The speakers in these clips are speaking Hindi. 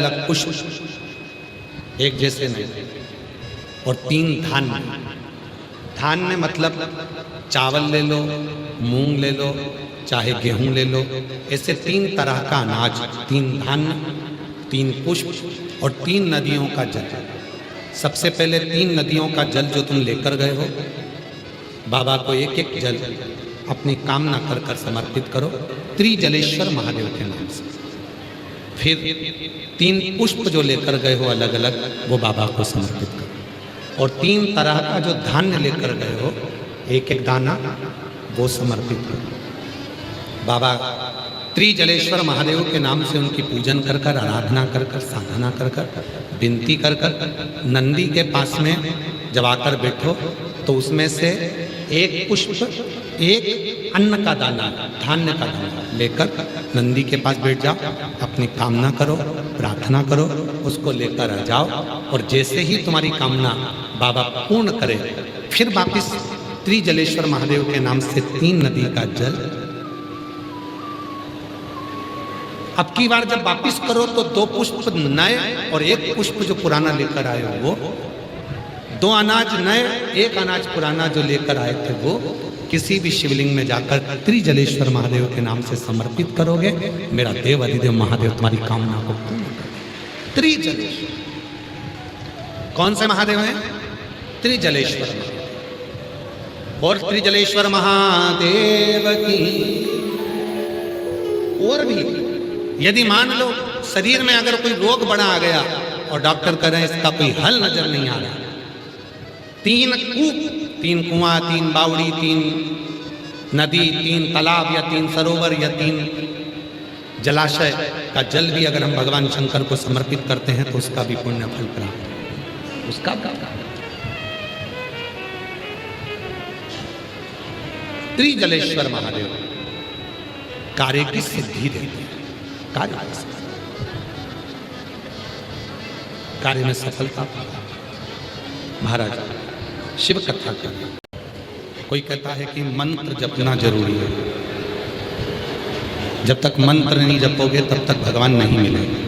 अलग पुष्प एक जैसे नहीं। और 3 धान्य, धान्य मतलब चावल ले लो, मूंग ले लो, चाहे गेहूं ले लो, ऐसे 3 तरह का अनाज, 3 धान्य, 3 पुष्प और 3 नदियों का जल। सबसे पहले 3 नदियों का जल जो तुम लेकर गए हो, बाबा को एक एक जल अपनी कामना कर कर समर्पित करो त्रिजलेश्वर महादेव के नाम से। फिर 3 पुष्प जो लेकर गए हो अलग अलग, वो बाबा को समर्पित करो। और 3 तरह का जो धान्य लेकर गए हो, एक एक दाना, वो समर्पित करो। बाबा त्रिजलेश्वर महादेव के नाम से उनकी पूजन कर कर, आराधना कर कर, साधना कर कर, विनती कर कर, नंदी के पास में जब आकर बैठो तो उसमें से एक पुष्प, एक अन्न का दाना, धान्य का दाना लेकर नंदी के पास बैठ जाओ, अपनी कामना करो, प्रार्थना करो, उसको लेकर आ जाओ। और जैसे ही तुम्हारी कामना बाबा पूर्ण करे, फिर वापिस त्रिजलेश्वर महादेव के नाम से 3 नदी का जल। अब की बार जब वापिस करो तो 2 पुष्प नए और 1 पुष्प जो पुराना लेकर आए हो वो, 2 अनाज नए, 1 अनाज पुराना जो लेकर आए थे वो किसी भी शिवलिंग में जाकर त्रिजलेश्वर महादेव के नाम से समर्पित करोगे, मेरा देव अधिदेव महादेव तुम्हारी कामना को पूर्ण करेंगे। त्रिजलेश्वर कौन से महादेव हैं? त्रिजलेश्वर। और त्रिजलेश्वर महादेव की। और भी यदि मान लो शरीर में अगर कोई रोग बड़ा आ गया और डॉक्टर कह रहे हैं इसका कोई हल नजर नहीं आ रहा, 3 कूप, 3 कुआं, 3 बावड़ी, 3 नदी, 3 तालाब या 3 सरोवर या 3 जलाशय का जल भी अगर हम भगवान शंकर को समर्पित करते हैं तो उसका भी पुण्य फल प्राप्त है। उसका त्रिजलेश्वर महादेव कार्य की सिद्धि देते हैं, कार्य में सफलता। महाराज शिव कथा करें। कोई कहता है कि मंत्र जपना जरूरी है, जब तक मंत्र नहीं जपोगे तब तक भगवान नहीं मिलेंगे।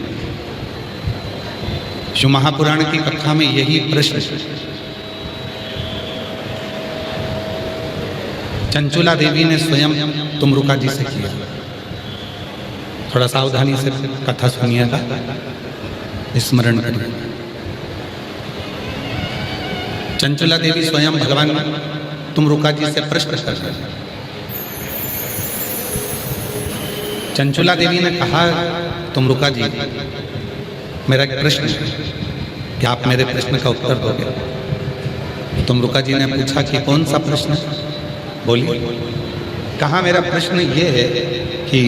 शिव महापुराण की कथा में यही प्रश्न चंचुला देवी ने स्वयं तुमरुका जी से किया। थोड़ा सावधानी से कथा सुनिएगा, स्मरण करिए। चंचुला देवी स्वयं भगवान तुमरुका जी से प्रश्न कर रहे हैं। चंचुला देवी ने कहा, तुमरुका जी मेरा एक प्रश्न है, क्या आप मेरे प्रश्न का उत्तर दोगे? तुमरुका जी ने पूछा कि कौन सा प्रश्न? बोलिए। कहा मेरा प्रश्न ये है कि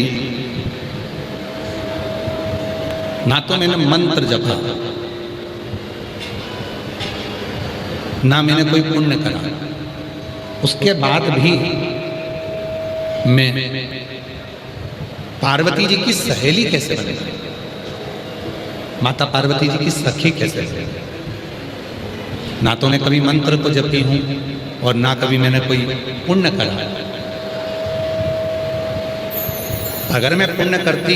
ना तो मैंने मंत्र जपा, ना मैंने कोई पुण्य करा, उसके बाद भी मैं पार्वती जी की सहेली कैसे बने, माता पार्वती जी की सखी कैसे बने? ना तो मैं कभी मंत्र को जपी हूं और ना कभी मैंने कोई पुण्य करा। अगर मैं पुण्य करती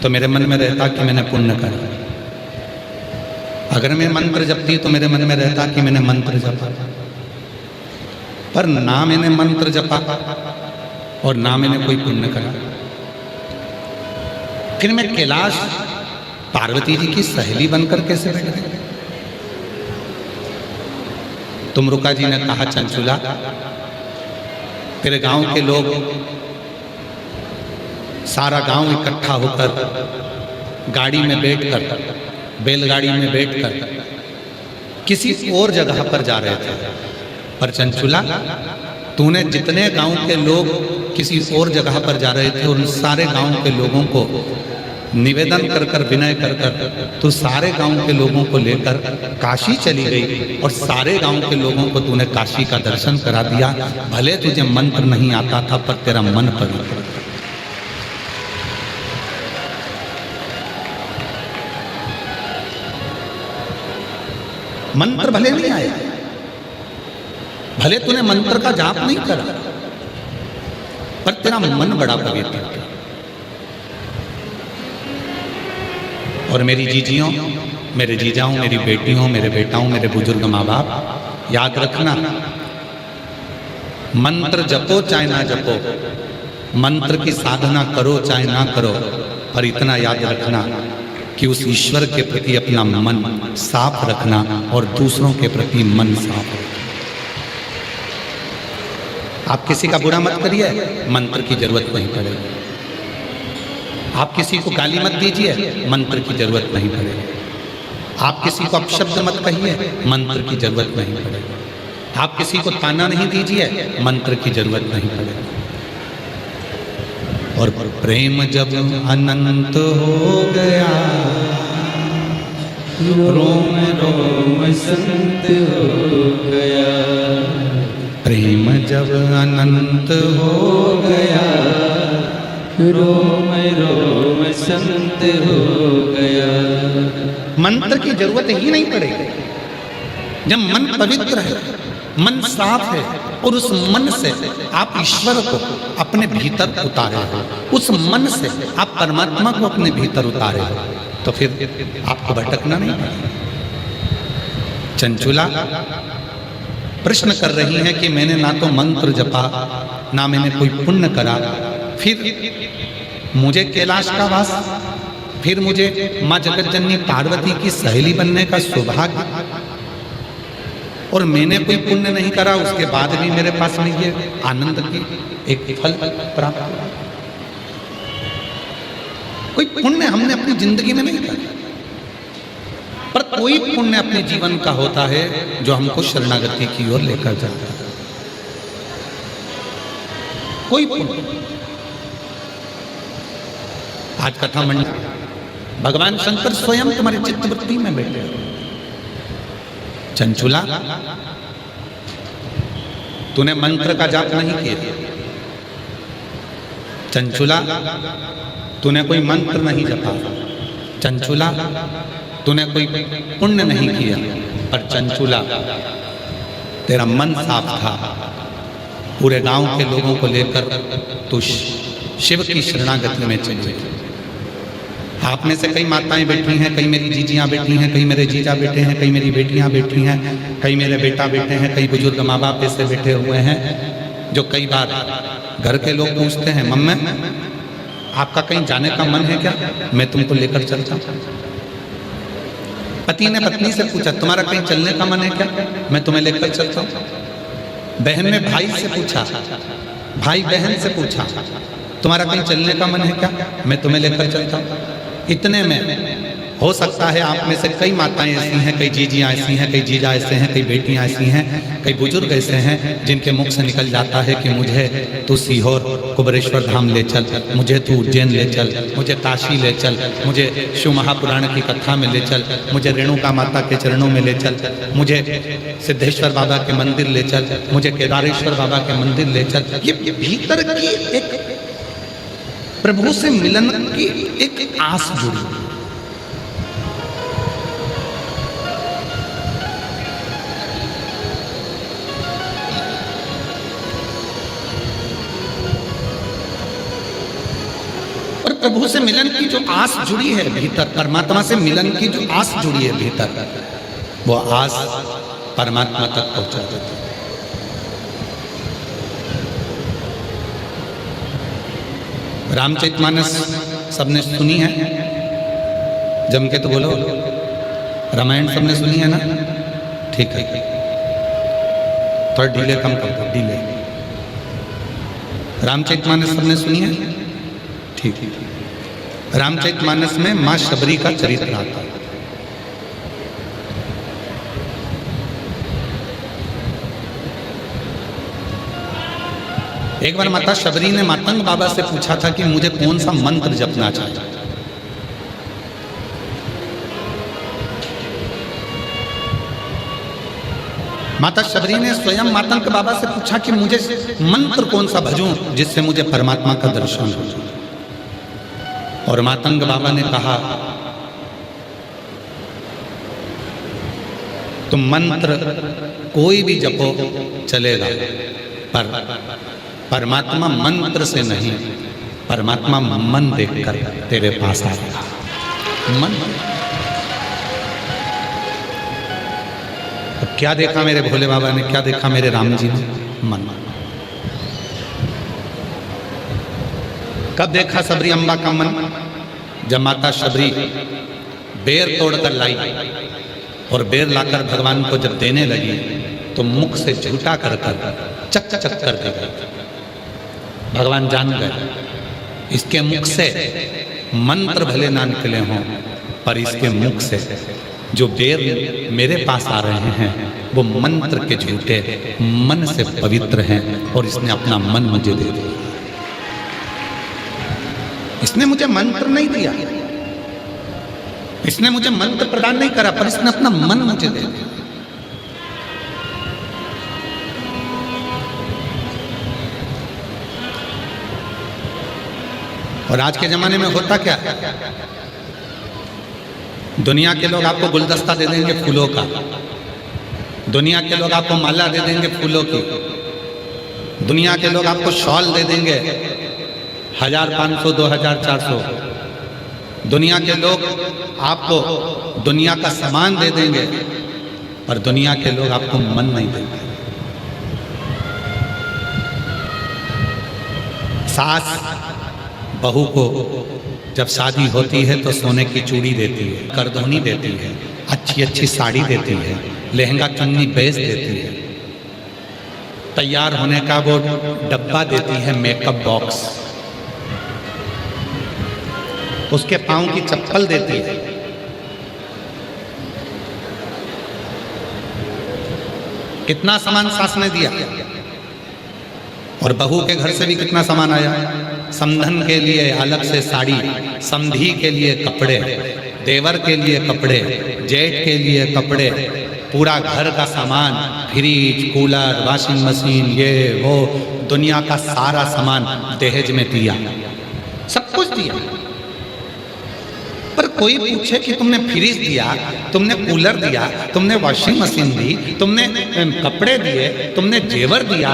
तो मेरे मन में रहता कि मैंने पुण्य करा, अगर मैं मंत्र जपती तो मेरे मन में रहता कि मैंने मंत्र जपा। पर ना मैंने मंत्र जपा और ना मैंने कोई पुण्य करा, फिर मैं कैलाश पार्वती जी की सहेली बनकर कैसे बैठ गई? तुमरुका जी ने कहा, चंचुला तेरे गांव के लोग, सारा गांव इकट्ठा होकर गाड़ी में बैठकर, बैलगाड़ी में बैठकर किसी और जगह पर जा रहे थे। पर चंचुला तूने जितने गांव के लोग किसी और जगह पर जा रहे थे, उन सारे गांव के लोगों को निवेदन कर कर, विनय कर कर तू सारे गांव के लोगों को लेकर काशी चली गई और सारे गांव के लोगों को तूने काशी का दर्शन करा दिया। भले तुझे मंत्र नहीं आता था पर तेरा मन पवित्र था। मंत्र भले नहीं आया, भले तूने मंत्र का जाप नहीं करा, पर तेरा मन बड़ा पवित्र था। और मेरी जीजियों, मेरे जीजाओं, मेरी बेटियों, मेरे बेटाओं, मेरे बुजुर्ग माँ बाप, याद रखना, मंत्र जपो चाहे ना जपो, मंत्र की साधना करो चाहे ना करो, पर इतना याद रखना कि उस ईश्वर के प्रति अपना मन साफ रखना और दूसरों के प्रति मन साफ रखना। आप किसी का बुरा मत करिए, मंत्र की जरूरत नहीं पड़ेगी। आप किसी को गाली मत दीजिए, मंत्र की जरूरत नहीं पड़ेगी। आप किसी को अपशब्द मत कहिए, मंत्र की जरूरत नहीं पड़ेगी। आप किसी को ताना नहीं दीजिए, मंत्र की जरूरत नहीं पड़ेगी। और प्रेम जब अनंत हो गया, रोम रोम संत हो गया, प्रेम जब अनंत हो गया, रोम रोम संत हो गया। मंत्र की जरूरत ही नहीं पड़ेगी। जब मन पवित्र है, मन साफ है और उस मन से आप ईश्वर को अपने भीतर उतारे हो, उस मन से आप परमात्मा को अपने भीतर उतारे हो, तो फिर आपको भटकना नहीं पड़ेगा। चंचुला प्रश्न कर रही है कि मैंने ना तो मंत्र जपा, ना मैंने कोई पुण्य करा, फिर मुझे कैलाश का वास, फिर मुझे माँ जगतजननी पार्वती की सहेली बनने का सौभाग्य, और मैंने कोई पुण्य नहीं करा, उसके बाद भी मेरे पास में ये आनंद की एक फल प्राप्त हुआ। कोई पुण्य हमने अपनी जिंदगी में नहीं करा, पर कोई पुण्य अपने जीवन का होता है जो हमको शरणागति की ओर लेकर जाता है। कोई पुण्य। आज कथा मंडल भगवान शंकर स्वयं तुम्हारी चित्तवृत्ति में बैठे। चंचुला, तूने मंत्र का जाप नहीं किया। चंचुला, तूने कोई मंत्र नहीं जपा। चंचुला, तूने कोई पुण्य नहीं किया। पर चंचुला, तेरा मन साफ था, पूरे गांव के लोगों को लेकर तू शिव की शरणागति में चली। आप में से कई माताएं बैठी हैं, कई मेरी जीजियां बैठी हैं, कई मेरे जीजा बैठे हैं, कई मेरी बेटियां बैठी हैं, कई मेरे बेटा बैठे हैं, कई बुजुर्ग माँ बाप ऐसे बैठे हुए हैं जो कई बार घर के लोग पूछते हैं, मम्मी आपका कहीं जाने का मन है क्या, मैं तुमको लेकर चलता हूँ। पति ने पत्नी से पूछा, तुम्हारा कहीं चलने का मन है क्या, मैं तुम्हें लेकर चलता हूँ। बहन ने भाई से पूछा, भाई बहन से पूछा, तुम्हारा कहीं चलने का मन है क्या, मैं तुम्हें लेकर चलता हूँ। इतने में हो सकता है आप में से कई माताएं ऐसी हैं, कई जीजियाँ ऐसी हैं, कई जीजा ऐसे हैं, कई बेटियाँ ऐसी हैं, कई बुजुर्ग ऐसे हैं जिनके मुख से निकल जाता है कि मुझे तू सीहोर कुबेरेश्वर धाम ले चल, मुझे तू उज्जैन ले चल, मुझे काशी ले चल, मुझे शिव महापुराण की कथा में ले चल, मुझे रेणुका माता के चरणों में ले चल, मुझे सिद्धेश्वर बाबा के मंदिर ले चल, मुझे केदारेश्वर बाबा के मंदिर ले चल। ये भीतर की एक प्रभु से मिलन की एक आस जुड़ी। और प्रभु से मिलन की जो आस जुड़ी है भीतर, परमात्मा से मिलन की जो आस जुड़ी है भीतर, वो आस परमात्मा तक पहुंचा देती है। रामचरितमानस सबने सुनी है, जम के तो बोलो। रामायण सबने सुनी है ना, ठीक है, थोड़ा डीले कम कर दो, डीले। रामचरितमानस सबने सुनी है, ठीक है। रामचरितमानस में माँ शबरी का चरित्र आता है। एक बार माता शबरी ने मातंग बाबा से पूछा था कि मुझे कौन सा मंत्र जपना चाहिए। माता शबरी ने स्वयं मातंग बाबा से पूछा कि मुझे मंत्र कौन सा भजूं जिससे मुझे परमात्मा का दर्शन हो। और मातंग बाबा ने कहा, तुम मंत्र कोई भी जपो चलेगा, पर परमात्मा मंत्र से नहीं, परमात्मा मन देखकर तेरे पास आएगा। मन। अब क्या देखा मेरे भोले बाबा ने, क्या देखा मेरे राम जी ने? मन। कब देखा सबरी अम्बा का मन? जब माता शबरी बेर तोड़कर लाई और बेर लाकर भगवान को जब देने लगी तो मुख से झूठा कर चक चक कर दी गई। भगवान जान गए इसके मुख से मंत्र भले ना निकले हों, पर इसके मुख से जो बेर मेरे पास आ रहे हैं वो मंत्र के झूठे मन से पवित्र हैं और इसने अपना मन मुझे दे दिया। इसने मुझे मंत्र नहीं दिया, इसने मुझे मंत्र प्रदान नहीं करा, पर इसने अपना मन मुझे दे दिया। और आज के जमाने में होता क्या है, दुनिया के लोग आपको गुलदस्ता दे देंगे फूलों का, दुनिया के लोग आपको माला दे देंगे फूलों की, दुनिया के लोग आपको शॉल दे देंगे 1500, 2000, 400। दुनिया के लोग आपको दुनिया का सामान दे देंगे, पर दुनिया के लोग आपको मन नहीं देंगे। सास बहू को जब शादी होती है तो सोने की चूड़ी देती है, करधोनी देती है, अच्छी अच्छी साड़ी देती है, लहंगा चुन्नी बेच देती है, तैयार होने का वो डब्बा देती है, मेकअप बॉक्स, उसके पांव की चप्पल देती है। कितना सामान सास ने दिया। और बहू के घर से भी कितना सामान आया। समधन के लिए अलग से साड़ी, समधी के लिए कपड़े, देवर के लिए कपड़े, जेठ के लिए कपड़े, पूरा घर का सामान, फ्रिज, कूलर, वॉशिंग मशीन, ये वो दुनिया का सारा सामान दहेज में दिया, सब कुछ दिया। पर कोई पूछे कि तुमने फ्रिज दिया, तुमने कूलर दिया, तुमने वॉशिंग मशीन दी, तुमने कपड़े दिए, तुमने जेवर दिया,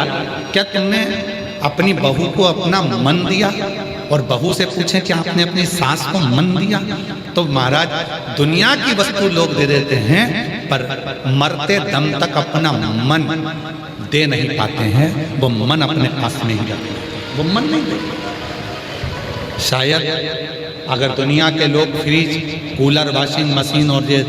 क्या तुमने अपनी बहू को अपना मन दिया? और बहू से पूछे कि आपने अपनी सास को मन दिया? तो महाराज दुनिया की वस्तु लोग दे देते हैं, पर मरते दम तक अपना मन दे नहीं पाते हैं। वो मन अपने पास में ही रखते हैं, वो मन नहीं देते। शायद अगर दुनिया के लोग फ्रिज, कूलर, वॉशिंग मशीन और ये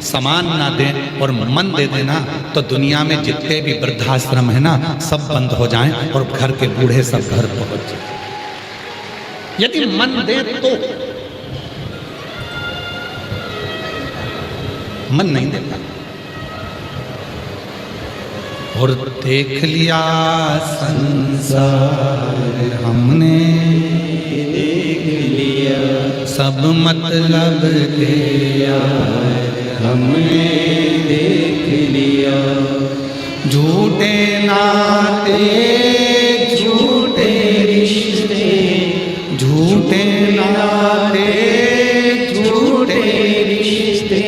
सामान ना दें और मन दे देना, तो दुनिया में जितने भी वृद्धाश्रम है ना, सब बंद हो जाएं और घर के बूढ़े सब घर पहुंच जाए। यदि मन दे तो, मन नहीं देता। और देख लिया संसार हमने, सब मतलब के यार हमने देख लिया। झूठे नाते, झूठे रिश्ते, झूठे नाते, झूठे रिश्ते,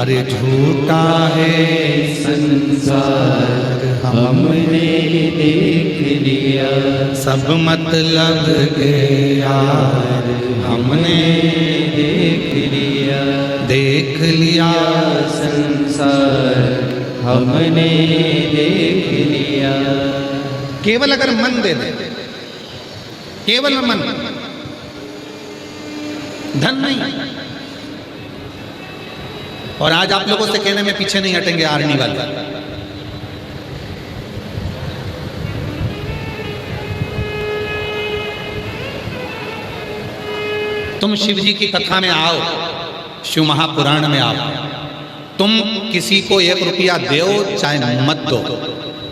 अरे झूठा है संसार हमने देख लिया। सब मतलब के यार हमने देख लिया, देख लिया संसार हमने देख लिया। केवल अगर मन दे दे, केवल मन, धन नहीं। और आज आप लोगों से कहने में पीछे नहीं हटेंगे आर्मी वाले। तुम शिव जी की कथा में आओ, शिव महापुराण में आओ, तुम किसी को 1 रुपया दो चाहे मत दो,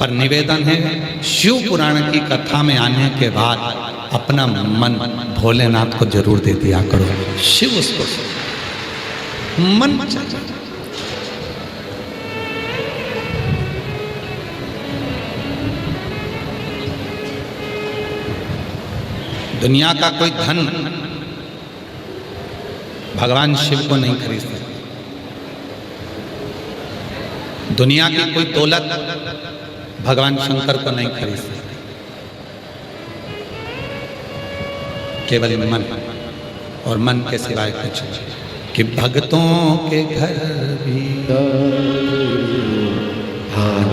पर निवेदन है शिव पुराण की कथा में आने के बाद अपना मन भोलेनाथ को जरूर दे दिया करो। शिव उसको मन चाहिए। दुनिया का कोई धन भगवान शिव को नहीं खरीद सकते। दुनिया की कोई दौलत भगवान शंकर को नहीं खरीद सकते। केवल मन, और मन के सिवाय कुछ नहीं। कि भक्तों के घर भी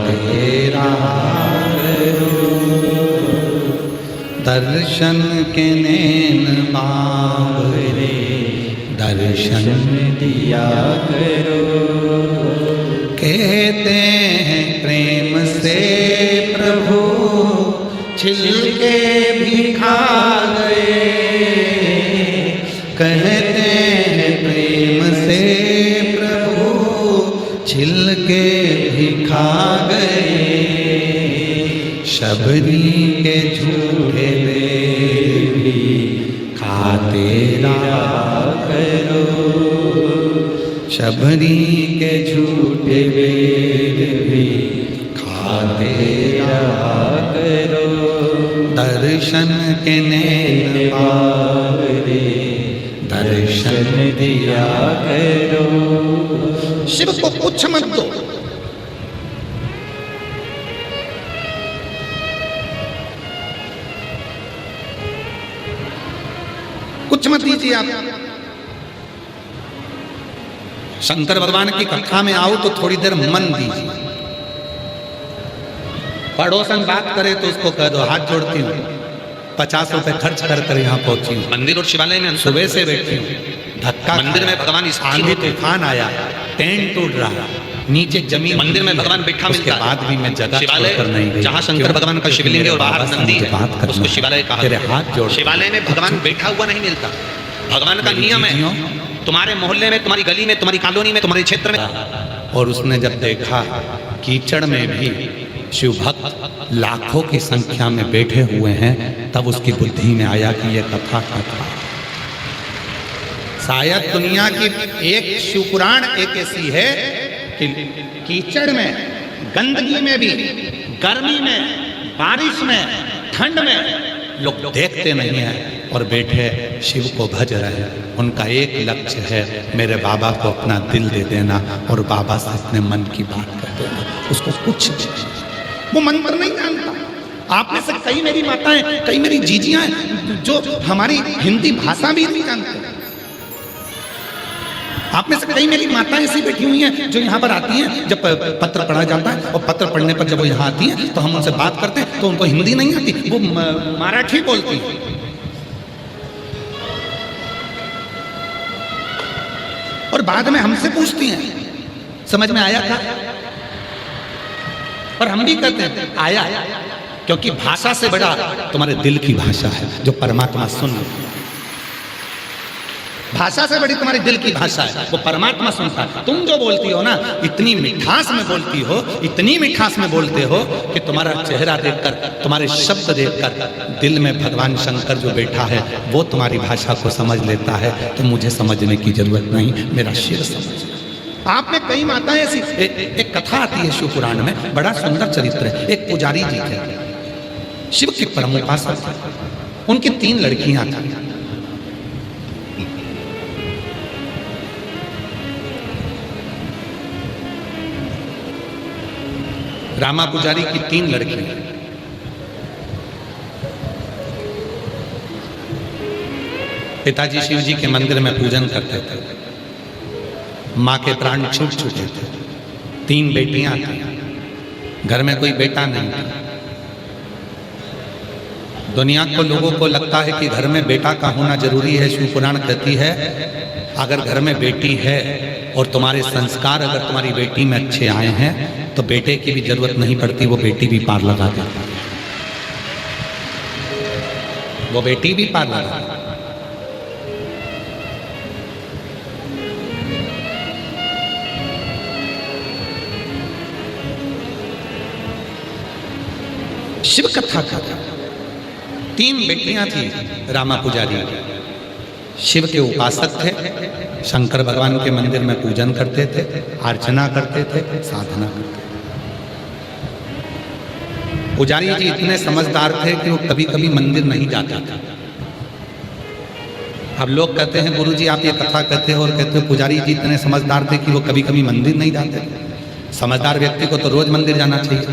तेरा दर्शन के नैन बाबरे दर्शन दिया करो। कहते हैं प्रेम से प्रभु छिलके भी खा गए, कहते हैं प्रेम से प्रभु छिलके भी खा गए। शबरी के झूठे वेद भी खाते रहा करो, शबरी के झूठे वेद भी खाते रहा करो। दर्शन के नैन बाबरे दर्शन दिया करो। शिव को कुछ मत दो, कुछ मत दीजिए आप। शंकर भगवान की कथा में आओ तो थोड़ी देर मन दीजिए। पड़ोसन बात करे तो उसको कह दो हाथ जोड़ती हूँ, 50 रुपए खर्च कर यहाँ पहुंची हूँ। मंदिर और शिवालय में सुबह से बैठी हूँ, धक्का मंदिर में भगवान आंधी तूफान आया, टेंट टूट रहा, नीचे जमीन, मंदिर में भगवान बैठा मिलता है। उसके बाद भी मैं जगह छोड़कर नहीं गई। जहाँ शंकर भगवान का शिवलिंग है और बाहर नंदी है, उसको शिवालय कहा। तेरे हाथ जोड़। शिवालय में भगवान बैठा हुआ नहीं मिलता। भगवान का नियम है, तुम्हारे मोहल्ले में, तुम्हारी गली में, तुम्हारी कॉलोनी में, तुम्हारे क्षेत्र में। और उसने जब देखा कीचड़ में भी शिव भक्त लाखों की संख्या में बैठे हुए हैं, तब उसकी बुद्धि में आया कि यह कथा शायद दुनिया की एक शिवपुराण एक ऐसी है कि कीचड़ में, गंदगी में भी, गर्मी में, बारिश में, ठंड में लोग देखते नहीं हैं और बैठे शिव को भज रहे हैं। उनका एक लक्ष्य है, मेरे बाबा को अपना दिल दे देना और बाबा से अपने मन की बात कर देना। उसको कुछ वो मंत्र नहीं जानता। आप में से कई मेरी माताएं, कई मेरी जीजियां हैं जो हमारी हिंदी भाषा भी नहीं जानते। आप में से कई मेरी माताएं ऐसी बैठी हुई हैं जो यहाँ पर आती हैं, जब पत्र पढ़ा जाता है और पत्र पढ़ने पर जब वो यहाँ आती हैं तो हम उनसे बात करते हैं तो उनको हिंदी नहीं आती, वो मराठी बोलती हैं। और बाद में हमसे पूछती हैं समझ में आया था, और हम भी कहते हैं आया, क्योंकि भाषा से बड़ा तुम्हारे दिल की भाषा है जो परमात्मा सुन। भाषा से बड़ी तुम्हारे दिल की भाषा है, वो परमात्मा सुनता है। तुम जो बोलती हो ना, इतनी मिठास में बोलती हो, इतनी मिठास में बोलते हो कि तुम्हारा चेहरा देखकर, तुम्हारे शब्द देखकर दिल में भगवान शंकर जो बैठा है वो तुम्हारी भाषा को समझ लेता है। तो मुझे समझने की जरूरत नहीं, मेरा शिव समझ। आप में कई माताएं ऐसी, एक कथा आती है शिव पुराण में, बड़ा सुंदर चरित्र है। एक पुजारी जी थे, शिव के परम उपासक थे, उनकी 3 लड़कियां थी। रामा पुजारी की 3 लड़कियां। पिताजी शिव जी के मंदिर में पूजन करते थे, माँ के प्राण छूट चुके थे, 3 बेटियां थी, घर में कोई बेटा नहीं था। दुनिया को लोगों को लगता है कि घर में बेटा का होना जरूरी है। शिव पुराण कहती है अगर घर में बेटी है और तुम्हारे संस्कार अगर तुम्हारी बेटी में अच्छे आए हैं तो बेटे की भी जरूरत नहीं पड़ती, वो बेटी भी पार लगा देती, वो बेटी भी पार लगा देती। शिव कथा का 3 बेटियां थी रामा पुजारी, शिव के उपासक थे, शंकर भगवान के मंदिर में पूजन करते थे, अर्चना करते थे, साधना करते थे। पुजारी जी इतने समझदार थे कि वो कभी कभी मंदिर नहीं जाते थे। अब लोग कहते हैं गुरुजी आप ये कथा कहते हो और कहते हो पुजारी जी इतने समझदार थे कि वो कभी कभी मंदिर नहीं जाते थे। समझदार व्यक्ति को तो रोज मंदिर जाना चाहिए,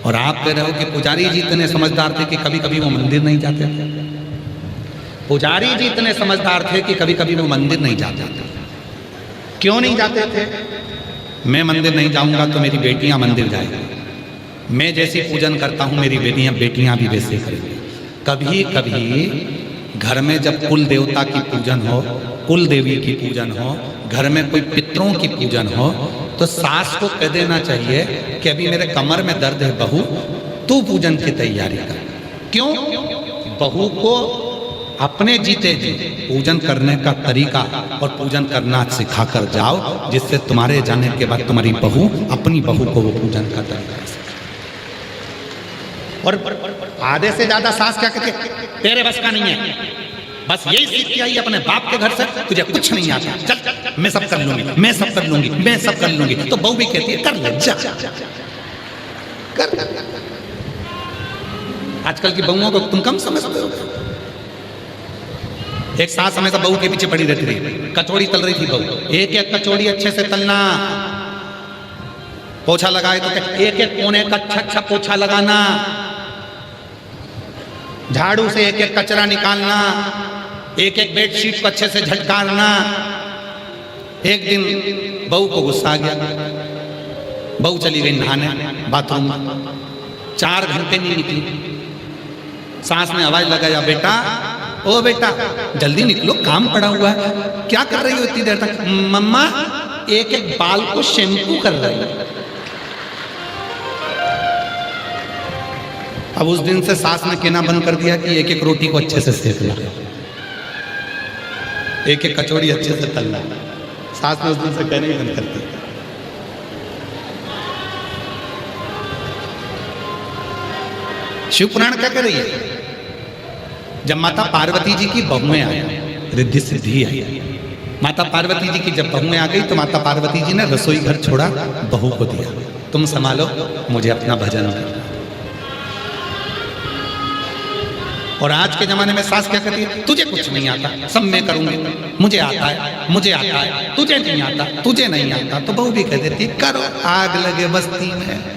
और आप कह रहे हो कि पुजारी जी इतने समझदार थे कि कभी कभी वो मंदिर नहीं जाते थे। पुजारी जी इतने समझदार थे कि कभी कभी वो मंदिर नहीं जाते थे। क्यों नहीं जाते थे? मैं मंदिर नहीं जाऊंगा तो मेरी बेटियां मंदिर जाएंगी, मैं जैसी पूजन करता हूं मेरी बेटियां भी वैसे करेंगी। कभी कभी घर में जब कुल देवता की पूजन हो, कुल देवी की पूजन हो, घर में कोई पितरों की पूजन हो, तो सास को कह देना चाहिए कि अभी मेरे कमर में दर्द है बहू, तू पूजन की तैयारी कर। क्यों? बहू को अपने जीते जी पूजन करने का तरीका और पूजन करना सिखा कर जाओ, जिससे तुम्हारे जाने के बाद तुम्हारी बहू अपनी बहू को वो पूजन का तरीका सीखे। और आधे से ज्यादा सास क्या कहती है, तेरे बस का नहीं है, बस यही सीख के आई अपने बाप के घर से, तुझे कुछ नहीं आता, चल मैं सब कर लूंगी, मैं सब कर लूंगी, मैं सब कर लूंगी। तो बहू भी कहती है कर ले, जा कर। आजकल की बहुओं को तुम कम समझते हो। एक सास हमेशा बहू के पीछे पड़ी रहती थी, कचौड़ी तल रही थी बहू, एक एक कचौड़ी अच्छे से तलना, पोछा लगाए तो एक एक कोने का अच्छा पोछा लगाना, झाड़ू से एक एक कचरा निकालना, एक एक बेडशीट को अच्छे से झटकारना। एक दिन बहू को गुस्सा आ गया, बहू चली गई नहाने बाथरूम में, 4 घंटे नहीं निकली। सास ने आवाज लगाया, बेटा ओ बेटा जल्दी निकलो, काम पड़ा हुआ है। क्या कर रही हो इतनी देर तक? मम्मा एक एक बाल को शैम्पू कर रही है। अब उस दिन से सास ने कहना बंद कर दिया कि एक एक रोटी को अच्छे से सेकना, एक एक कचौड़ी अच्छे से तलना। सास ने उस दिन से कहना ही बंद कर दिया। शिव पुराण क्या कर रही है? जब माता पार्वती जी की बहुएं आई, रिद्धि सिद्धि आई, माता पार्वती जी की जब बहुएं आ गई तो माता पार्वती जी ने रसोई घर छोड़ा, बहू को दिया, तुम संभालो, मुझे अपना भजन करना। और आज के जमाने में सास क्या कहती है? तुझे कुछ नहीं आता, सब मैं करूंगी, मुझे आता है, मुझे आता है, तुझे नहीं आता, तुझे नहीं आता। तो बहू भी कह देती करो, आग लगे बस्ती में।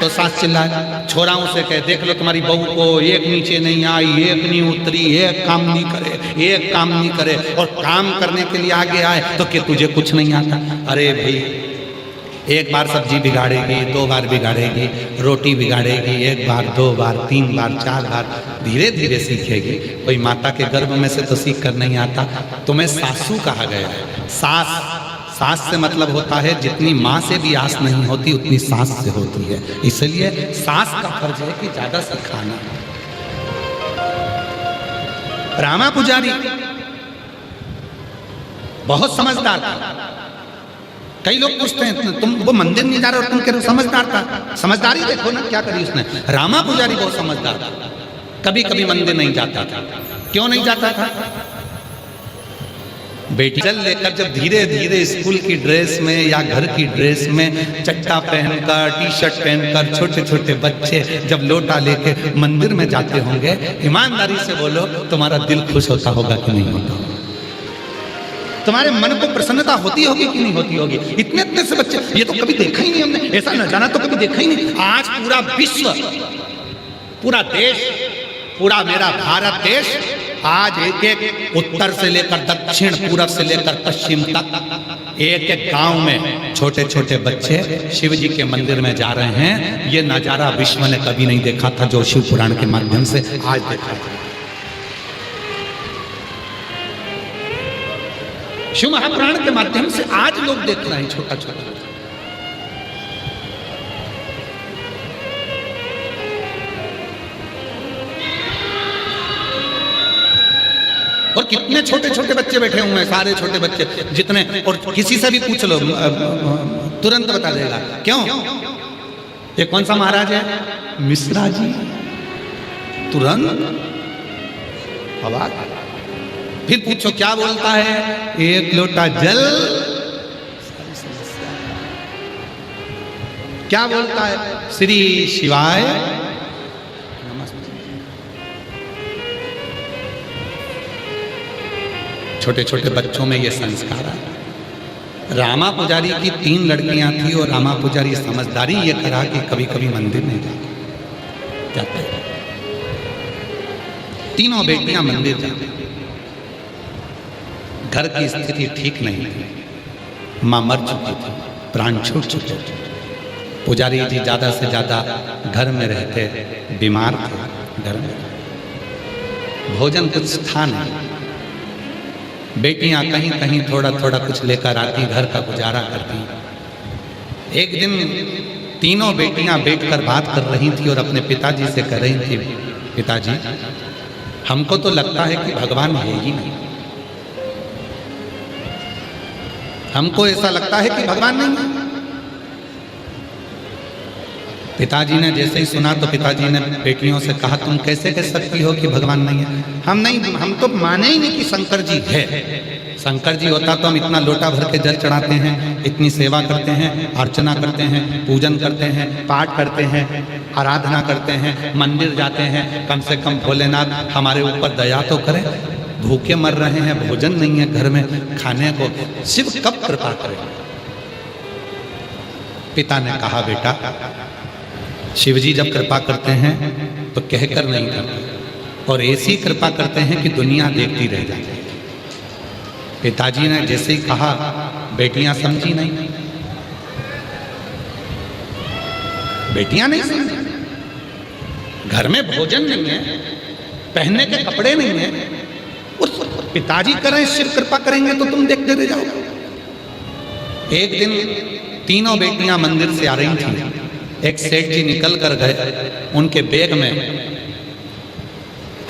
तो सास चिल्लाए, छोराओं से कह देख लो तुम्हारी बहू को एक नीचे नहीं आई, एक नहीं उतरी, एक काम नहीं करे, एक काम नहीं करे, और काम करने के लिए आगे आए तो कि तुझे कुछ नहीं आता। अरे भाई, एक बार सब्जी बिगाड़ेगी, 2 बार बिगाड़ेगी, रोटी बिगाड़ेगी, 1 बार 2 बार 3 बार 4 बार, धीरे धीरे सीखेगी। कोई माता के गर्भ में से तो सीख कर नहीं आता। तुम्हें सासू कहा गया है। सास से मतलब होता है जितनी माँ से भी आस नहीं होती उतनी सास से होती है, इसलिए सास का फर्ज है कि ज्यादा सिखाना। रामा पुजारी बहुत समझदार था। कई लोग पूछते हैं तुम वो मंदिर नहीं जा रहे और तुम कह रहे हो समझदार था। समझदारी देखो ना क्या करी उसने। रामा पुजारी बहुत समझदार था, कभी कभी मंदिर नहीं जाता था। क्यों नहीं जाता था? बेटी जल लेकर जब धीरे धीरे स्कूल की ड्रेस में या घर की ड्रेस में चट्टा पहनकर, टी-शर्ट पहनकर छोटे छोटे बच्चे जब लोटा लेके मंदिर में जाते होंगे, ईमानदारी से बोलो तुम्हारा दिल खुश होता होगा कि नहीं होता? तुम्हारे मन को प्रसन्नता होती होगी कि नहीं होती होगी? इतने इतने से बच्चे, ये तो कभी देखा ही नहीं हमने, ऐसा न जाना तो कभी देखा ही नहीं। आज पूरा विश्व, पूरा देश, पूरा मेरा भारत देश आज एक एक उत्तर से लेकर दक्षिण, पूरब से लेकर पश्चिम तक एक एक गांव में छोटे छोटे बच्चे शिव जी के मंदिर में जा रहे हैं। ये नजारा विश्व ने कभी नहीं देखा था जो शिव पुराण के माध्यम से आज देखा था। शिव महापुराण के माध्यम से आज लोग देख रहे हैं छोटा छोटा। और कितने छोटे छोटे बच्चे बैठे हुए हैं, सारे छोटे बच्चे जितने, और किसी से भी पूछ लो तुरंत बता देगा। क्यों? ये कौन सा महाराज है? मिश्रा जी। तुरंत आवाज। फिर पूछो क्या बोलता है? 1 लोटा जल। क्या बोलता है? श्री शिवाय नमस्ते। छोटे छोटे बच्चों में ये संस्कार है। रामा पुजारी की 3 लड़कियां थी और रामा पुजारी समझदारी ये करा कि कभी कभी मंदिर नहीं जाते। तीनों बेटियां मंदिर जाती। घर की स्थिति ठीक नहीं थी, माँ मर चुकी थी, प्राण छूट चुके थे। पुजारी जी ज़्यादा से ज़्यादा घर में रहते, बीमार थे, घर में भोजन कुछ था नहीं। बेटियां कहीं कहीं थोड़ा थोड़ा कुछ लेकर आती, घर का गुजारा करती। एक दिन तीनों बेटियां बैठकर बात कर रही थी और अपने पिताजी से कह रही थी, पिताजी हमको तो लगता है कि भगवान है ही नहीं, हमको ऐसा लगता है कि भगवान नहीं है। पिताजी ने जैसे ही सुना तो पिताजी ने बेटियों से कहा, तुम कैसे कह सकती हो कि भगवान नहीं है? हम तो माने ही नहीं कि शंकर जी है। शंकर जी होता तो हम इतना लोटा भर के जल चढ़ाते हैं, इतनी सेवा करते हैं, अर्चना करते हैं, पूजन करते हैं, पाठ करते हैं, आराधना करते हैं, मंदिर जाते हैं। कम से कम भोलेनाथ हमारे ऊपर दया तो करें। भूखे मर रहे हैं, भोजन नहीं है घर में खाने को, शिव कब कृपा करें? पिता ने कहा, बेटा शिवजी जब कृपा करते हैं तो कहकर नहीं करते, और ऐसी कृपा करते हैं कि दुनिया देखती रह जाती है। पिताजी ने जैसे ही कहा, बेटियां समझी नहीं, बेटियां नहीं समझी। घर में भोजन नहीं है, पहनने के कपड़े नहीं है, और पिताजी करें शिव कृपा करेंगे तो तुम देखते रह जाओगे। एक दिन तीनों बेटियां मंदिर से आ रही थी, एक सेठ जी निकल कर गए, उनके बैग में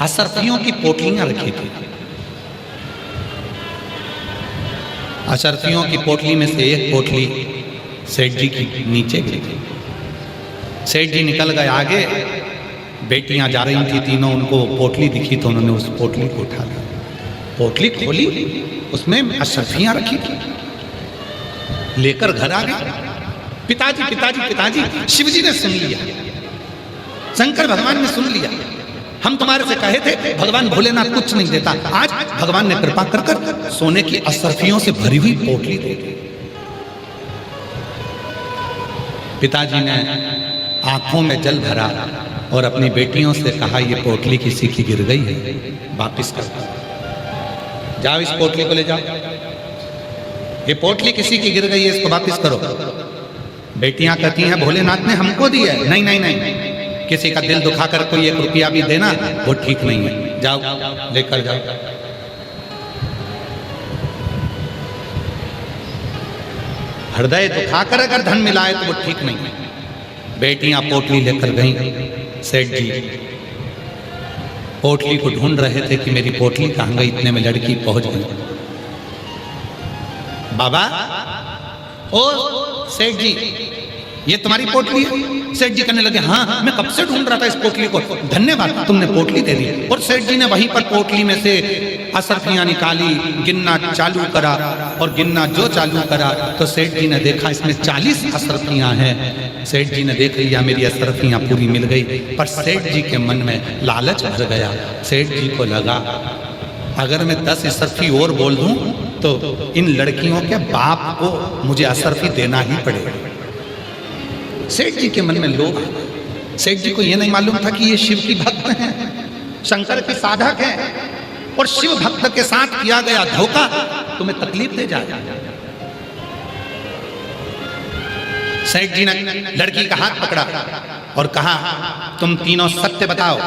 असरफियों की पोटलियां रखी थी। असरफियों की पोटली में से एक पोटली सेठ जी की नीचे गिरी। सेठ जी निकल गए आगे, बेटियां जा रही थी तीनों, उनको पोटली दिखी तो उन्होंने उस पोटली को उठा लिया। पोटली खोली, उसमें असरफियां रखी थी, लेकर घर आ गए। पिताजी पिताजी पिताजी, शिवजी ने सुन लिया, शंकर भगवान ने सुन लिया। हम तुम्हारे से कहे थे भगवान भोलेनाथ कुछ नहीं देता, आज भगवान ने कृपा कर कर सोने की असरफियों से भरी हुई पोटली दे दी। पिताजी ने आंखों में जल भरा और अपनी बेटियों से कहा, ये पोटली किसी की गिर गई है, वापिस कर दो, जाओ इस पोटली को ले जाओ, ये पोटली किसी की गिर गई है, इसको वापिस करो। बेटियां कहती हैं, भोलेनाथ ने हमको दी है। नहीं नहीं नहीं, किसी का दिल दुखाकर कोई 1 रुपया भी देना वो ठीक नहीं है, जाओ लेकर जाओ। हृदय दुखाकर अगर धन मिला है तो वो ठीक नहीं है। बेटियां पोटली लेकर गईं। सेठ जी पोटली को ढूंढ रहे थे कि मेरी पोटली कहाँ गई, इतने में लड़की पहुंच गई। बाबा, ओ सेठ जी, ये तुम्हारी पोटली है? सेठ जी कहने लगे, हाँ मैं कब से ढूंढ रहा था इस पोटली को, धन्यवाद तुमने पोटली दे दी। और सेठ जी ने वहीं पर पोटली में से असरफियां निकाली, गिनना चालू करा, और गिनना जो चालू करा तो सेठ जी ने देखा इसमें 40 असरफियां हैं। सेठ जी ने देख लिया मेरी असरफियां पूरी मिल गई, पर सेठ जी के मन में लालच भर गया। सेठ जी को लगा, अगर मैं 10 असरफी और बोल दूं तो इन लड़कियों के बाप को मुझे असरफी देना ही पड़ेगा। सेठ जी के मन में लोभ। सेठ जी को यह नहीं मालूम था कि ये शिव की भक्त हैं, शंकर के साधक हैं, और शिव भक्त के साथ किया गया धोखा तुम्हें तकलीफ दे जाएगा। सेठ जी ने लड़की का हाथ पकड़ा और कहा, तुम तीनों सत्य बताओ,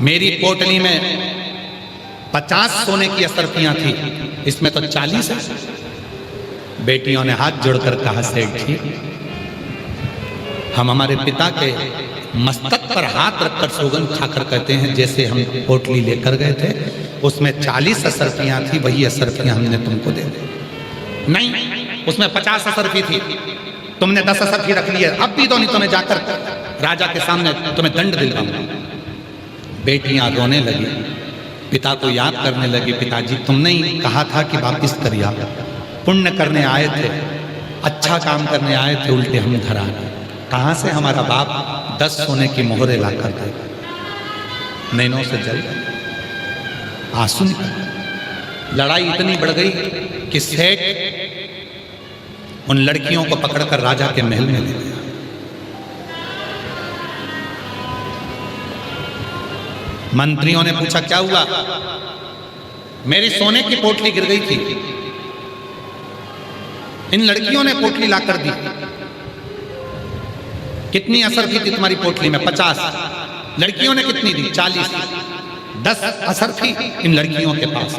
मेरी पोटली में 50 सोने की असरफियां थी, इसमें तो 40 है। बेटियों ने हाथ जोड़कर कहा, सेठ जी हम हमारे पिता के मस्तक पर हाथ रखकर सौगंध खाकर कहते हैं, जैसे हम पोटली लेकर गए थे उसमें 40 असरफियां थी, वही असरफियां हमने तुमको दे दी। नहीं, उसमें 50 असरफी थी, तुमने 10 असरफी रख ली है, अब भी दो, नहीं तो मैं जाकर राजा के सामने तुम्हें दंड दिलवाऊंगा। बेटियां रोने लगी, पिता को याद करने लगी, पिताजी तुमने ही कहा था कि वापिस करिए, पुण्य करने आए थे, अच्छा काम करने आए थे, उल्टे हम घर आ गए। कहाँ से हमारा बाप 10 सोने की मोहरें ला कर दे? नैनों से जल आंसू निकल। लड़ाई इतनी बढ़ गई कि सेठ उन लड़कियों को पकड़कर राजा के महल में ले गया। मंत्रियों ने पूछा क्या हुआ? मेरी सोने की पोटली गिर गई थी, इन लड़कियों ने पोटली लाकर दी। कितनी असर थी तुम्हारी पोटली में? 50। लड़कियों ने कितनी दी? 40। 10 असर थी इन लड़कियों के पास।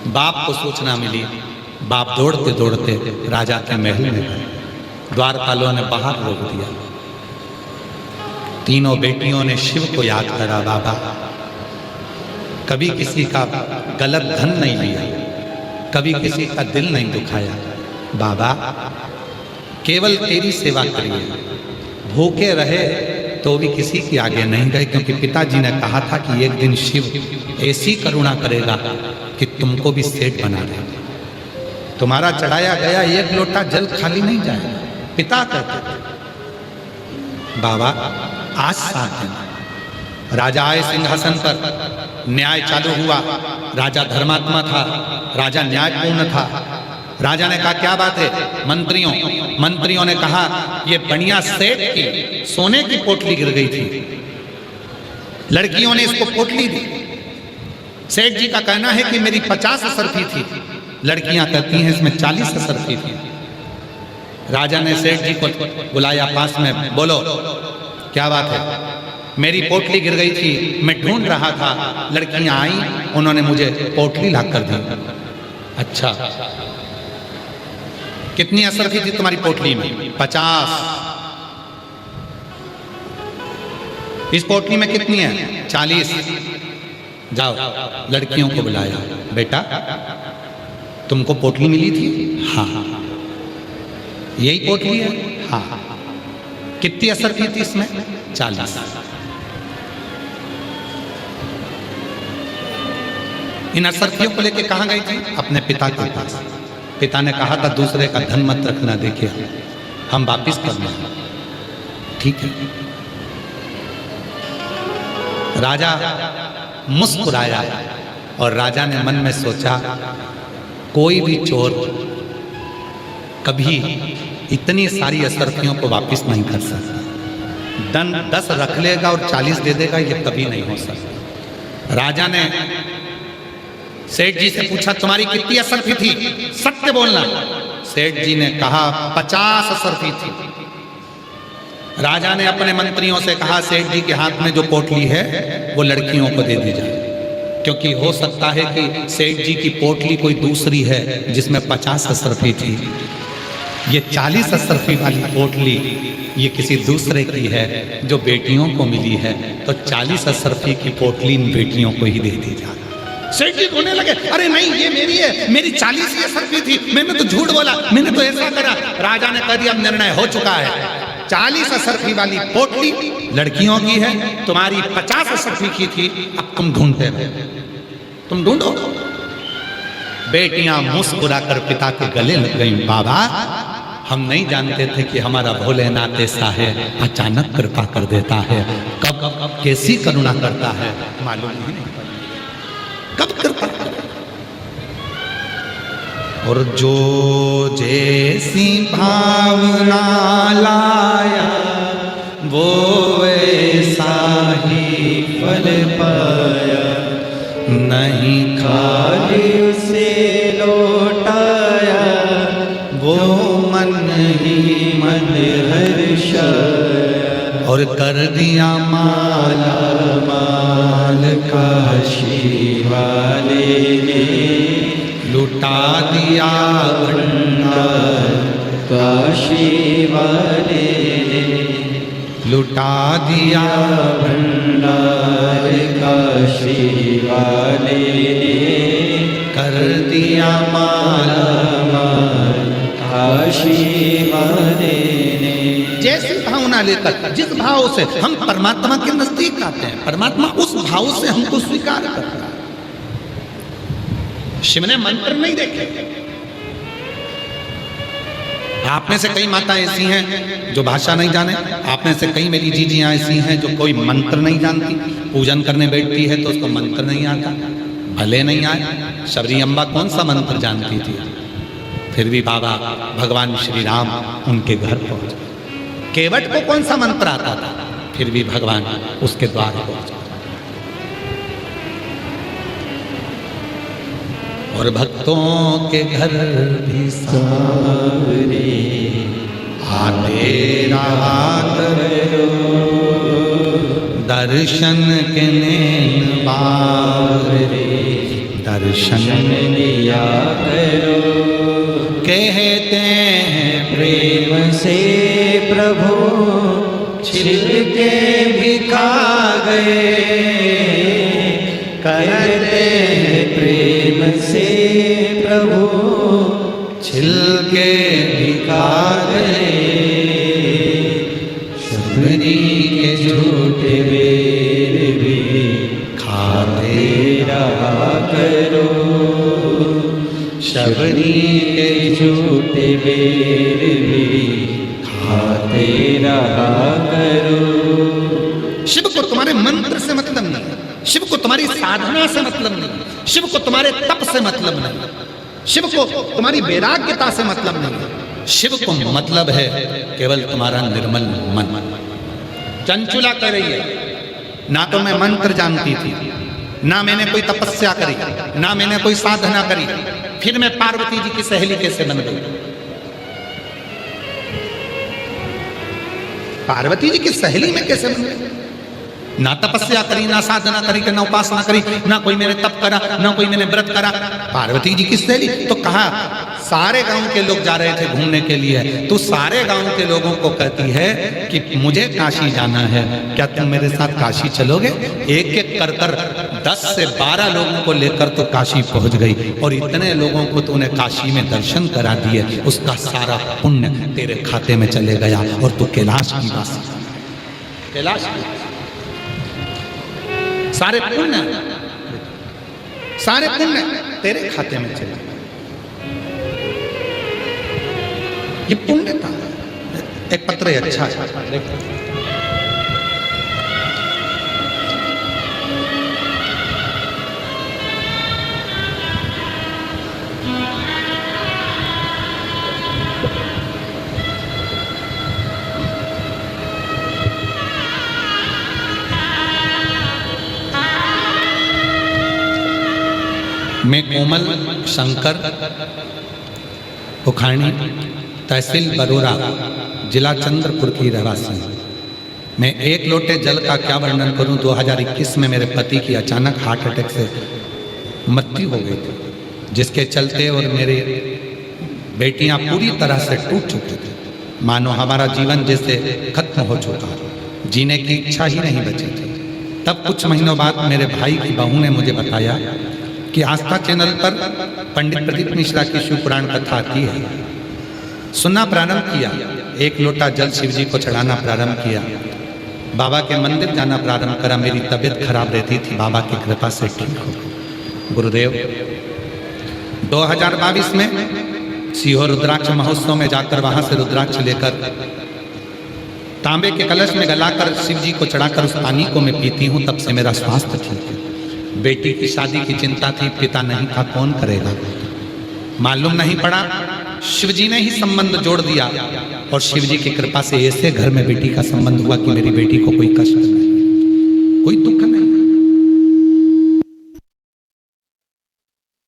बाप को सूचना मिली, बाप दौड़ते दौड़ते राजा के महल में गए। द्वारपालों ने बाहर रोक दिया। तीनों बेटियों ने शिव को याद करा, बाबा कभी किसी का गलत धन नहीं लिया, कभी किसी का दिल नहीं दुखाया, बाबा केवल तेरी सेवा करिए। भूखे रहे तो भी किसी के आगे नहीं गए, क्योंकि पिताजी ने कहा था कि एक दिन शिव ऐसी करुणा करेगा कि तुमको भी सेठ बना देगा। तुम्हारा चढ़ाया गया एक लोटा जल खाली नहीं जाएगा। पिता कहते थे। बाबा आज 7 दिन राजा आए सिंहासन पर, न्याय चालू हुआ। राजा धर्मात्मा था, राजा न्यायपूर्ण था। राजा ने कहा क्या बात है? मंत्रियों ने कहा ये बढ़िया सेठ की सोने की पोटली गिर गई थी, लड़कियों ने इसको पोटली दी। सेठ जी का कहना है कि मेरी 50 असरफी थी, लड़कियां कहती हैं इसमें 40 असरफी थी। राजा ने सेठ जी को बुलाया पास में, बोलो क्या बात है? मेरी पोटली गिर गई थी, मैं ढूंढ रहा था, लड़कियां आई, उन्होंने मुझे पोटली लाकर दी। अच्छा, कितनी असरफी थी तुम्हारी पोटली में? 50। इस पोटली में कितनी है? 40। जाओ लड़कियों को बुलाया, बेटा तुमको पोटली मिली थी? हाँ। यही पोटली है? हाँ। कितनी असरफी थी इसमें? 40। इन असरफियों को लेके कहां गई थी? अपने पिता के पास। पिता ने कहा था दूसरे का धन मत रखना, देखिए हम वापिस करना। ठीक है। राजा मुस्कुराया और राजा ने मन में सोचा कोई भी चोर कभी इतनी सारी असरफियों को वापस नहीं कर सकता। 10 रख लेगा और 40 दे देगा, ये कभी नहीं हो सकता। राजा ने सेठ जी से पूछा तुम्हारी कितनी असरफी थी? सत्य बोलना। सेठ जी ने कहा 50 असरफी थी। राजा ने अपने मंत्रियों से कहा सेठ जी के हाथ में जो पोटली है वो लड़कियों को दे दी जाए, क्योंकि हो सकता है कि सेठ जी की पोटली कोई दूसरी है जिसमें 50 असरफी थी। ये 40 असरफी वाली पोटली ये किसी दूसरे की है जो बेटियों को मिली है, तो 40 असरफी की पोटली इन बेटियों को ही दे दी जाए। सेठ जी रोने लगे, अरे नहीं ये मेरी है, मेरी 40 ही असरफी थी, मैंने तो झूठ बोला, मैंने तो ऐसा करा। राजा ने कह दिया अब निर्णय हो चुका है, 40 असरफी वाली पोटली लड़कियों की है, तुम्हारी 50 असरफी की थी, अब तुम ढूंढते रहो, तुम ढूंढो। बेटियां मुस्कुराकर पिता के गले लग गई, बाबा हम नहीं जानते थे कि हमारा भोलेनाथ ऐसा है, अचानक कृपा कर देता है, कब कैसी करुणा करता है मालूम नहीं, कब कृपा। और जो जैसी भावना लाया वो वैसा ही फल पाया, नहीं खाली उसे लौटाया वो मन ही मन हर्षाया। और कर दिया माला माल काशी वाले ने, लुटा दिया भंडार काशी वाले ने, लुटा दिया भंडार काशी वाले ने, कर दिया माला माल काशी वाले ने। जैसी भावना लेकर, जिस भाव से हम परमात्मा के नजदीक आते हैं, परमात्मा उस भाव से हमको स्वीकार करता है। शिव ने मंत्र नहीं देखे। आप में से कई माता ऐसी हैं जो भाषा नहीं जाने, आप में से कई मेरी जीजियां ऐसी हैं जो कोई मंत्र नहीं जानती, पूजन करने बैठती है तो उसको मंत्र नहीं आता, भले नहीं आए। शबरी अम्बा कौन सा मंत्र जानती थी, फिर भी बाबा भगवान श्री राम उनके घर पहुंचे। केवट को कौन सा मंत्र आता था, फिर भी भगवान उसके द्वार पहुंचे। और भक्तों के घर भी सारे आते रहा करो, दर्शन के नैन बारे दर्शन लिया करो। कहते हैं प्रेम से प्रभु छिलके भी खा गए, कहते हैं प्रेम से प्रभु छिलके भी खा गए। शबरी के झूठे बेर भी खाते रहा करो, शबरी के झूठे बेर भी खाते रहा करो। शिव को तुम्हारे मंत्र से मतलब नहीं, शिव को तुम्हारी साधना से मतलब नहीं, शिव को तुम्हारे तप से मतलब नहीं, शिव को तुम्हारी वैराग्यता से मतलब नहीं, शिव को मतलब है केवल तुम्हारा निर्मल मन। चंचुला कह रही है, ना तो मैं मंत्र जानती थी, ना मैंने कोई तपस्या करी, ना मैंने कोई साधना करी, फिर मैं पार्वती जी की सहेली कैसे बन गई? पार्वती जी की सहेली में कैसे बन गई? ना तपस्या करी, ना साधना करी, ना उपासना करी, ना कोई मैंने तप करा, ना कोई मैंने व्रत करा, पार्वती जी की सहेली। तो कहा सारे गांव के लोग जा रहे थे घूमने के लिए, तो सारे गांव के लोगों को कहती है कि मुझे काशी जाना है, क्या तुम मेरे साथ काशी चलोगे? एक एक कर कर 10 से 12 लोगों को लेकर तो काशी पहुंच गई, और इतने लोगों को तूने काशी में दर्शन करा दिए, उसका सारा पुण्य तेरे खाते में चले गया, और तू कैलाश की वासी, कैलाश की सारे पुण्य तेरे खाते में चले। ये पुण्य था। एक पत्र है, अच्छा है, मैं कोमल शंकर उखाणी, तहसील बरोरा, जिला चंद्रपुर की रहवासी। मैं एक लोटे जल का क्या वर्णन करूं। 2021 में मेरे पति की अचानक हार्ट अटैक से मृत्यु हो गई थी, जिसके चलते और मेरे बेटियां पूरी तरह से टूट चुकी थी। मानो हमारा जीवन जैसे खत्म हो चुका, जीने की इच्छा ही नहीं बची थी। तब कुछ महीनों बाद मेरे भाई की बहू ने मुझे बताया कि आस्था चैनल पर पंडित प्रदीप मिश्रा की शिव पुराण कथा आती है। सुनना प्रारंभ किया, एक लोटा जल शिव जी को चढ़ाना प्रारंभ किया, बाबा के मंदिर जाना प्रारंभ करा। मेरी तबीयत खराब रहती थी, बाबा की कृपा से ठीक हो। गुरुदेव 2022 में सीहोर रुद्राक्ष महोत्सव में जाकर वहां से रुद्राक्ष लेकर तांबे के कलश में गलाकर शिव जी को चढ़ाकर उस पानी को मैं पीती हूँ, तब से मेरा स्वास्थ्य ठीक है। बेटी की शादी की चिंता थी, पिता नहीं था, कौन करेगा? मालूम नहीं पड़ा, शिव जी ने ही संबंध जोड़ दिया, और शिव जी की कृपा से ऐसे घर में बेटी का संबंध हुआ कि मेरी बेटी को कोई कष्ट नहीं, कोई दुख नहीं।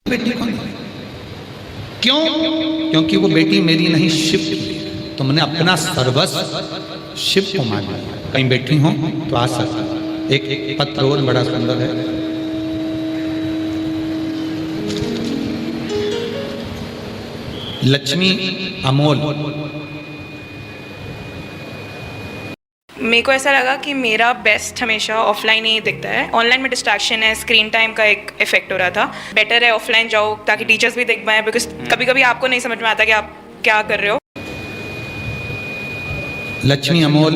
बेटी को नहीं, क्यों? क्योंकि वो बेटी मेरी नहीं, शिव की। तुमने अपना सर्वस्व शिव को मान लिया। कहीं बैठी हो तो आ सकता। एक पत्र और बड़ा सुंदर है। लक्ष्मी अमोल। मेरे को ऐसा लगा कि मेरा बेस्ट हमेशा ऑफलाइन ही दिखता है। ऑनलाइन में डिस्ट्रैक्शन है, स्क्रीन टाइम का एक इफेक्ट हो रहा था। बेटर है ऑफलाइन जाओ ताकि टीचर्स भी देख पाएँ, बिकॉज कभी कभी आपको नहीं समझ में आता कि आप क्या कर रहे हो। लक्ष्मी अमोल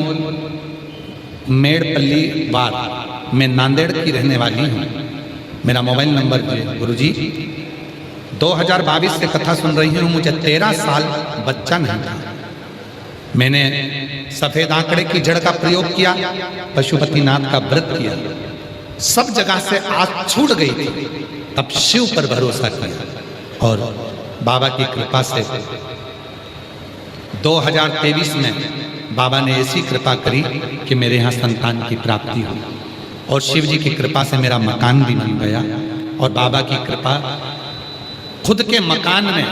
मेड़पल्ली वार, मैं नांदेड़ की रहने वाली हूँ। मेरा मोबाइल नंबर है गुरुजी 2022 से कथा सुन रही हूँ। मुझे 13 साल बच्चा नहीं था। मैंने सफेद आंकड़े की जड़ का प्रयोग किया, पशुपतिनाथ का व्रत किया, सब जगह से आस छूट गई थी। तब शिव पर भरोसा किया और बाबा की कृपा से 2023 में बाबा ने ऐसी कृपा करी कि मेरे यहाँ संतान की प्राप्ति हुई, और शिव जी की कृपा से मेरा मकान भी बन गया, और बाबा की कृपा खुद के मकान में,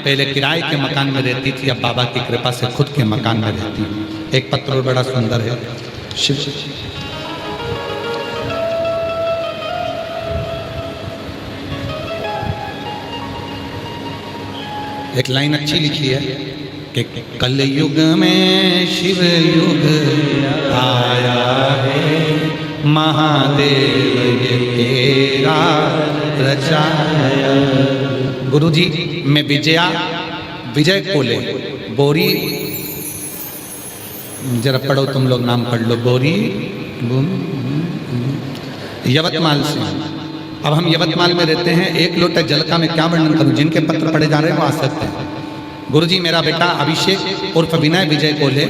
पहले किराए के मकान में रहती थी, अब बाबा की कृपा से खुद के मकान में रहती हूँ। एक पत्र और बड़ा सुंदर है। शिव एक लाइन अच्छी लिखी है कि कलयुग में शिव युग आया है, महादेव ये तेरा रचाया। गुरुजी मैं विजय कोले बोरी, जरा पढ़ो तुम लोग, नाम पढ़ लो। बोरी यवतमाल से। अब हम यवतमाल में रहते हैं, एक लोटा जल का मैं क्या वर्णन करूं, जिनके पत्र पढ़े जा रहे हैं वो आ सकते हैं। गुरुजी मेरा बेटा अभिषेक उर्फ विनय विजय कोले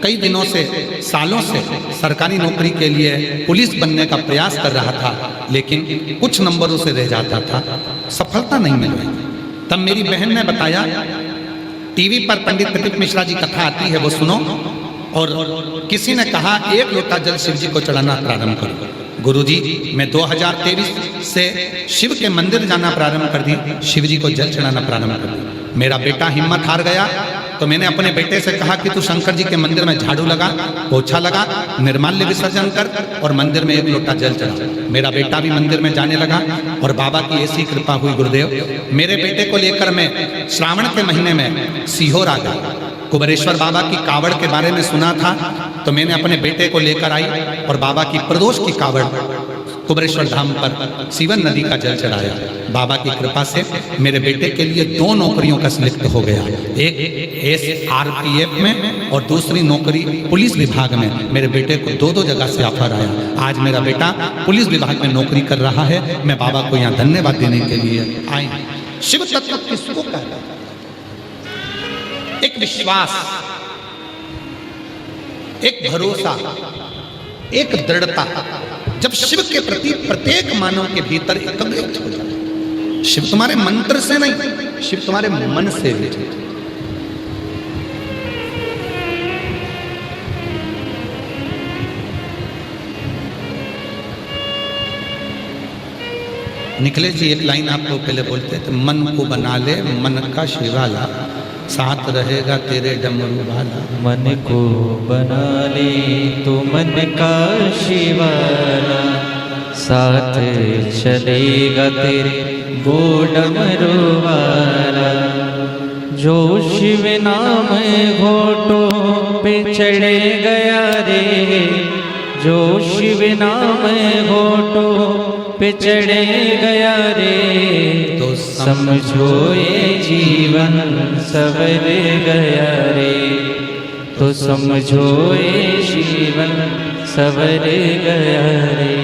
कई दिनों से, सालों से सरकारी नौकरी के लिए पुलिस बनने का प्रयास कर रहा था, लेकिन कुछ नंबरों से रह जाता था, सफलता नहीं मिल रही। तब मेरी बहन ने बताया टीवी पर पंडित प्रदीप मिश्रा जी कथा आती है, वो सुनो। और किसी ने कहा एक लोटा जल शिव जी को चढ़ाना प्रारंभ करो। गुरुजी मैं 2023 से शिव के मंदिर जाना प्रारंभ कर दी, शिव जी को जल चढ़ाना प्रारंभ कर दी। मेरा बेटा हिम्मत हार गया, तो मैंने अपने बेटे से कहा कि तू शंकर जी के मंदिर में झाड़ू लगा, पोछा लगा, निर्माल्य विसर्जन कर और मंदिर में एक लोटा जल चढ़ा। मेरा बेटा भी मंदिर में जाने लगा और बाबा की ऐसी कृपा हुई गुरुदेव, मेरे बेटे को लेकर मैं श्रावण के महीने में सीहोर आ गया। कुबेरेश्वर बाबा की कावड़ के बारे में सुना था, तो मैंने अपने बेटे को लेकर आई और बाबा की प्रदोष की कावड़ कुबेरेश्वर धाम पर सीवन नदी का जल चढ़ाया। बाबा की कृपा से मेरे बेटे के लिए 2 नौकरियों का सिलेक्ट हो गया, एक SRPF में और दूसरी नौकरी पुलिस विभाग में। मेरे बेटे को 2 जगह से ऑफर आया। आज मेरा बेटा पुलिस विभाग में नौकरी कर रहा है। मैं बाबा को यहाँ धन्यवाद देने के लिए आई। शिव तत्व किसको कहता है? एक विश्वास, एक भरोसा, एक दृढ़ता। जब शिव के प्रति प्रत्येक मानव के भीतर एकाग्रता हो जाए, शिव तुम्हारे मंत्र से नहीं, शिव तुम्हारे मन से भी। निखिलेश जी एक लाइन आप लोग पहले बोलते थे, मन को बना ले मन का शिवाला, साथ रहेगा तेरे डमरू वाला। मन को बना ले तो मन का शिवाला, साथ चलेगा तेरे वो डमरू वाला। जो शिव नाम घोटों पे चढ़ गया रे, जो शिव नाम घोटों पे चढ़ गया रे, तो समझो ये जीवन सवर गया रे, तो समझो ये जीवन सवर गया रे।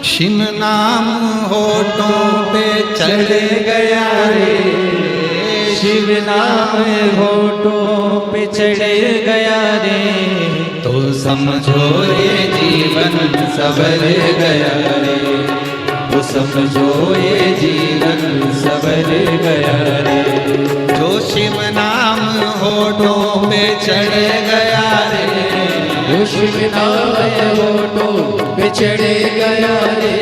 शिव नाम होठों पे चढ़ गया रे, शिव नाम होठों पे चढ़ गया रे, तो समझो ये जीवन सवर गया रे, तो समझो ये जीवन सवर गया रे। जो शिव नाम होठों पे चढ़ गया रे, जो शिव नाम होठों पे चढ़ गया रे,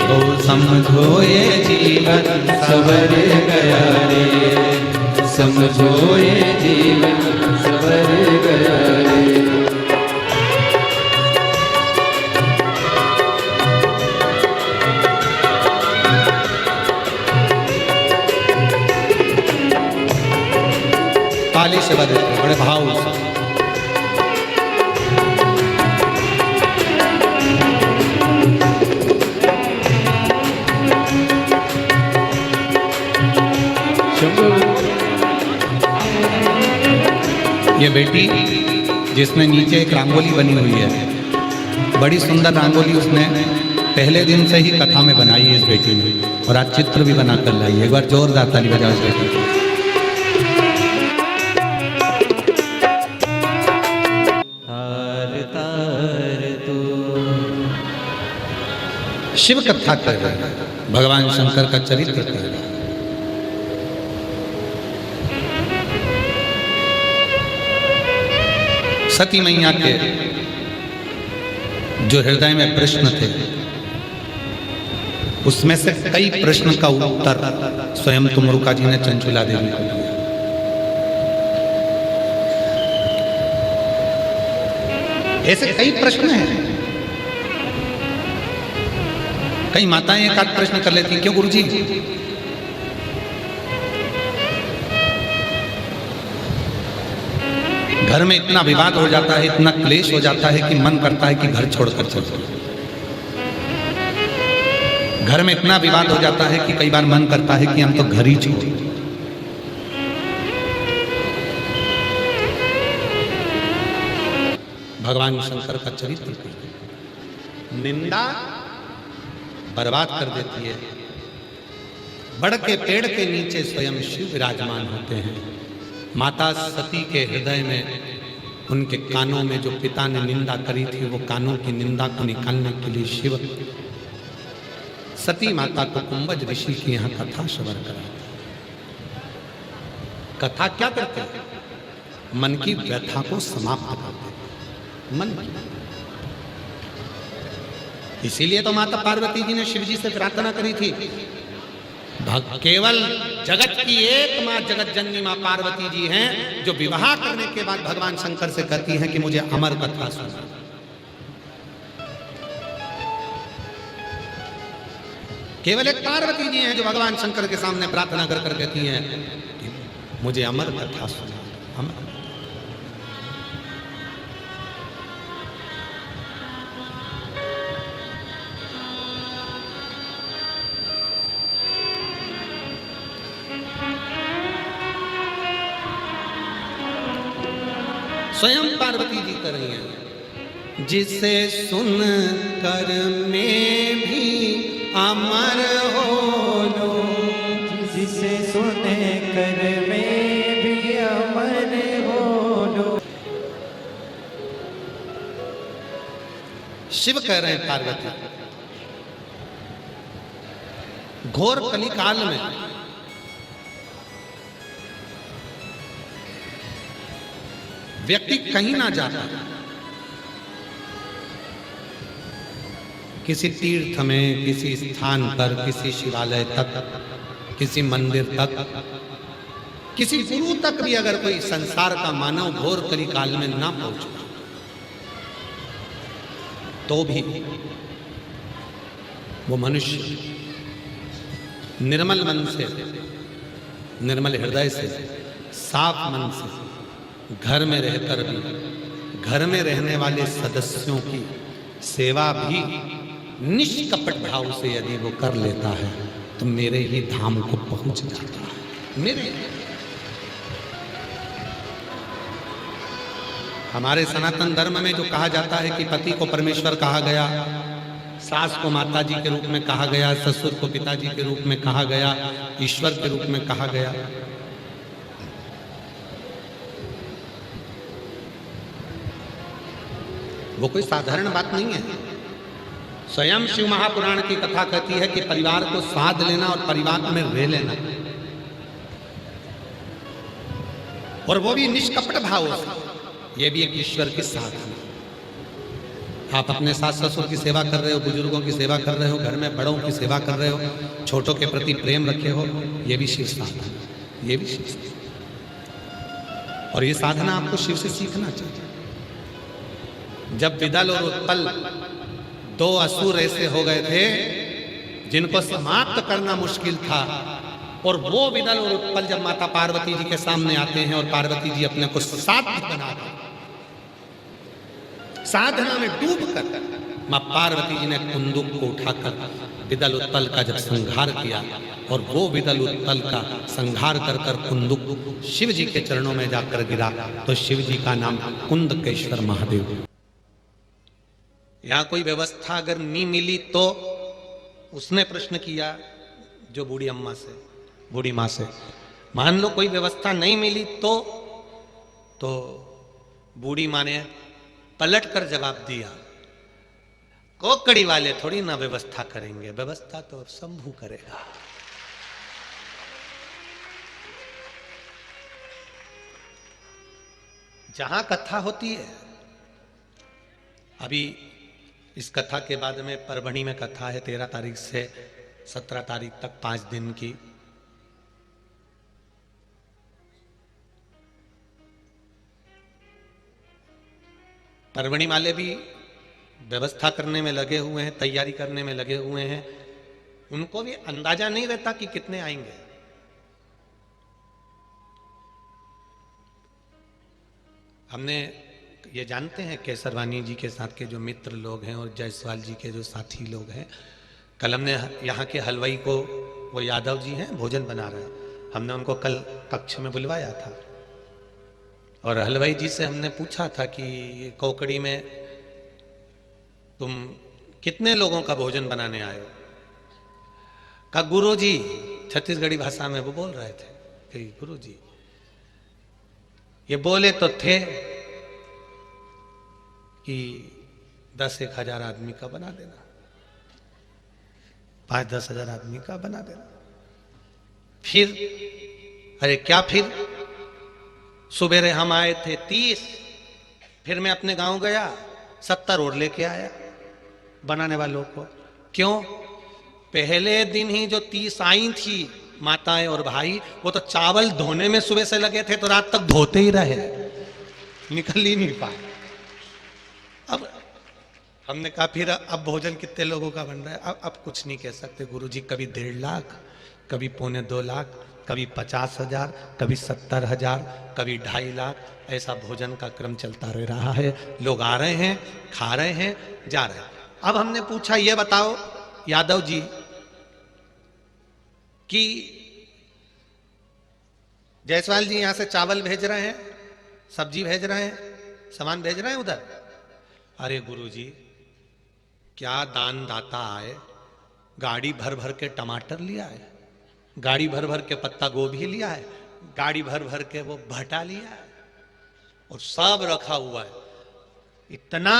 तो समझो ये जीवन सवर गया रे, समझो ये जीवन सवर गया रे। ताली से बजे बड़े भाव से। ये बेटी जिसने नीचे एक रंगोली बनी हुई है, बड़ी सुंदर रंगोली उसने पहले दिन से ही कथा में बनाई है इस बेटी ने, और आज चित्र भी बना कर लाई है। एक बार जोरदार ताली बजाओ इस बेटी को। शिव कथा कर रहे हैं, भगवान शंकर का चरित्र कर रहे हैं। सती मैया के जो हृदय में प्रश्न थे, उसमें से कई प्रश्न का उत्तर स्वयं तुमरुका जी ने चंचुला देवी को दिया। ऐसे कई प्रश्न हैं। कई माताएं एक आध प्रश्न कर लेती, क्यों गुरुजी? घर में इतना विवाद हो जाता है, इतना क्लेश हो जाता है कि मन करता है कि घर छोड़कर चल जाओ। घर में इतना विवाद हो जाता है कि कई बार मन करता है कि हम तो घर ही छोड़। भगवान शंकर का चरित्र निंदा बर्बाद कर देती है। बड़ के पेड़ के नीचे स्वयं शिव विराजमान होते हैं। माता सती के हृदय में, उनके कानों में जो पिता ने निंदा करी थी, वो कानों की निंदा को निकालने के लिए शिव सती माता को कुंभज ऋषि की यहाँ कथा श्रवण कराते। कथा क्या करते हैं? मन की व्यथा को समाप्त करते, मन की। इसीलिए तो माता पार्वती जी ने शिव जी से प्रार्थना करी थी। केवल जगत की एक माँ जगत जननी माँ पार्वती जी हैं, जो विवाह करने के बाद भगवान शंकर से कहती हैं कि मुझे अमर कथा सुना। केवल एक पार्वती जी हैं जो भगवान शंकर के सामने प्रार्थना कर कर कहती हैं कि मुझे अमर कथा सुना, अमर। स्वयं पार्वती जी कर रही हैं, जिसे सुन कर मैं भी अमर हो लो, जिसे सुने कर मैं भी अमर हो लो। शिव कह रहे हैं पार्वती, घोर कलिकाल में व्यक्ति कहीं ना जाता, किसी तीर्थ में, किसी स्थान पर, किसी शिवालय तक, किसी मंदिर तक, किसी गुरु तक भी अगर कोई संसार का मानव घोर कलिकाल में ना पहुंचे, तो भी वो मनुष्य निर्मल मन से, निर्मल हृदय से, साफ मन से, घर में रहकर भी, घर में रहने वाले सदस्यों की सेवा भी निष्कपट भाव से यदि वो कर लेता है, तो मेरे ही धाम को पहुंच जाता है। मेरे हमारे सनातन धर्म में जो कहा जाता है कि पति को परमेश्वर कहा गया, सास को माता जी के रूप में कहा गया, ससुर को पिताजी के रूप में कहा गया, ईश्वर के रूप में कहा गया, वो कोई साधारण बात नहीं है। स्वयं शिव महापुराण की कथा कहती है कि परिवार को साध लेना और परिवार में रह लेना, और वो भी निष्कपट भाव से, ये भी एक ईश्वर की साधना। आप अपने सास ससुर की सेवा कर रहे हो, बुजुर्गों की सेवा कर रहे हो, घर में बड़ों की सेवा कर रहे हो, छोटों के प्रति प्रेम रखे हो, ये भी शिव साधना, ये भी शिव साधना। और ये साधना आपको शिव से सीखना चाहिए। जब विदल और उत्पल दो असुर ऐसे हो गए थे जिनको समाप्त करना मुश्किल था, और वो विदल और उत्पल जब माता पार्वती जी के सामने आते हैं और पार्वती जी अपने को सात्विक बना कर, साधना में डूब कर, मां पार्वती जी ने कुंदुक को उठाकर विदल उत्पल का जब संहार किया, और वो विदल उत्पल का संहार कर कर कुंदुक शिव जी के चरणों में जाकर गिरा, तो शिव जी का नाम कुंदकेश्वर महादेव। यहां कोई व्यवस्था अगर नहीं मिली तो उसने प्रश्न किया जो बूढ़ी अम्मा से, बूढ़ी माँ से, मान लो कोई व्यवस्था नहीं मिली तो बूढ़ी माँ ने पलट कर जवाब दिया, कोकड़ी वाले थोड़ी ना व्यवस्था करेंगे, व्यवस्था तो शंभू करेगा। जहां कथा होती है अभी इस कथा के बाद में परभणी में कथा है 13 तारीख से 17 तारीख तक 5 दिन की। परभणी वाले भी व्यवस्था करने में लगे हुए हैं, तैयारी करने में लगे हुए हैं। उनको भी अंदाजा नहीं रहता कि कितने आएंगे। हमने ये जानते हैं केसरवानी जी के साथ के जो मित्र लोग हैं और जायसवाल जी के जो साथी लोग हैं, कल हमने यहाँ के हलवाई को, वो यादव जी हैं, भोजन बना रहे हैं, हमने उनको कल कक्ष में बुलवाया था और हलवाई जी से हमने पूछा था कि ये कोकड़ी में तुम कितने लोगों का भोजन बनाने आए हो? कहा गुरु जी, छत्तीसगढ़ी भाषा में वो बोल रहे थे कि गुरु जी, ये बोले तो थे कि 10-1 हजार आदमी का बना देना, 5-10 हजार आदमी का बना देना। फिर अरे क्या, फिर सुबेरे हम आए थे 30, फिर मैं अपने गांव गया 70 और लेके आया बनाने वालों को। क्यों? पहले दिन ही जो 30 आई थी माताएं और भाई, वो तो चावल धोने में सुबह से लगे थे, तो रात तक धोते ही रहे, निकल ही नहीं पाए। अब हमने कहा फिर अब भोजन कितने लोगों का बन रहा है? अब कुछ नहीं कह सकते गुरुजी, कभी 1.5 लाख, कभी 2.25 लाख, कभी 50 हजार, कभी 70 हजार, कभी 2.5 लाख, ऐसा भोजन का क्रम चलता रह रहा है। लोग आ रहे हैं, खा रहे हैं, जा रहे हैं। अब हमने पूछा, ये बताओ यादव जी कि जायसवाल जी यहां से चावल भेज रहे हैं, सब्जी भेज रहे हैं, सामान भेज रहे हैं उधर। अरे गुरुजी, क्या दान दाता आए, गाड़ी भर भर के टमाटर लिया है, गाड़ी भर भर के पत्ता गोभी लिया है, गाड़ी भर भर के वो भटा लिया है और सब रखा हुआ है। इतना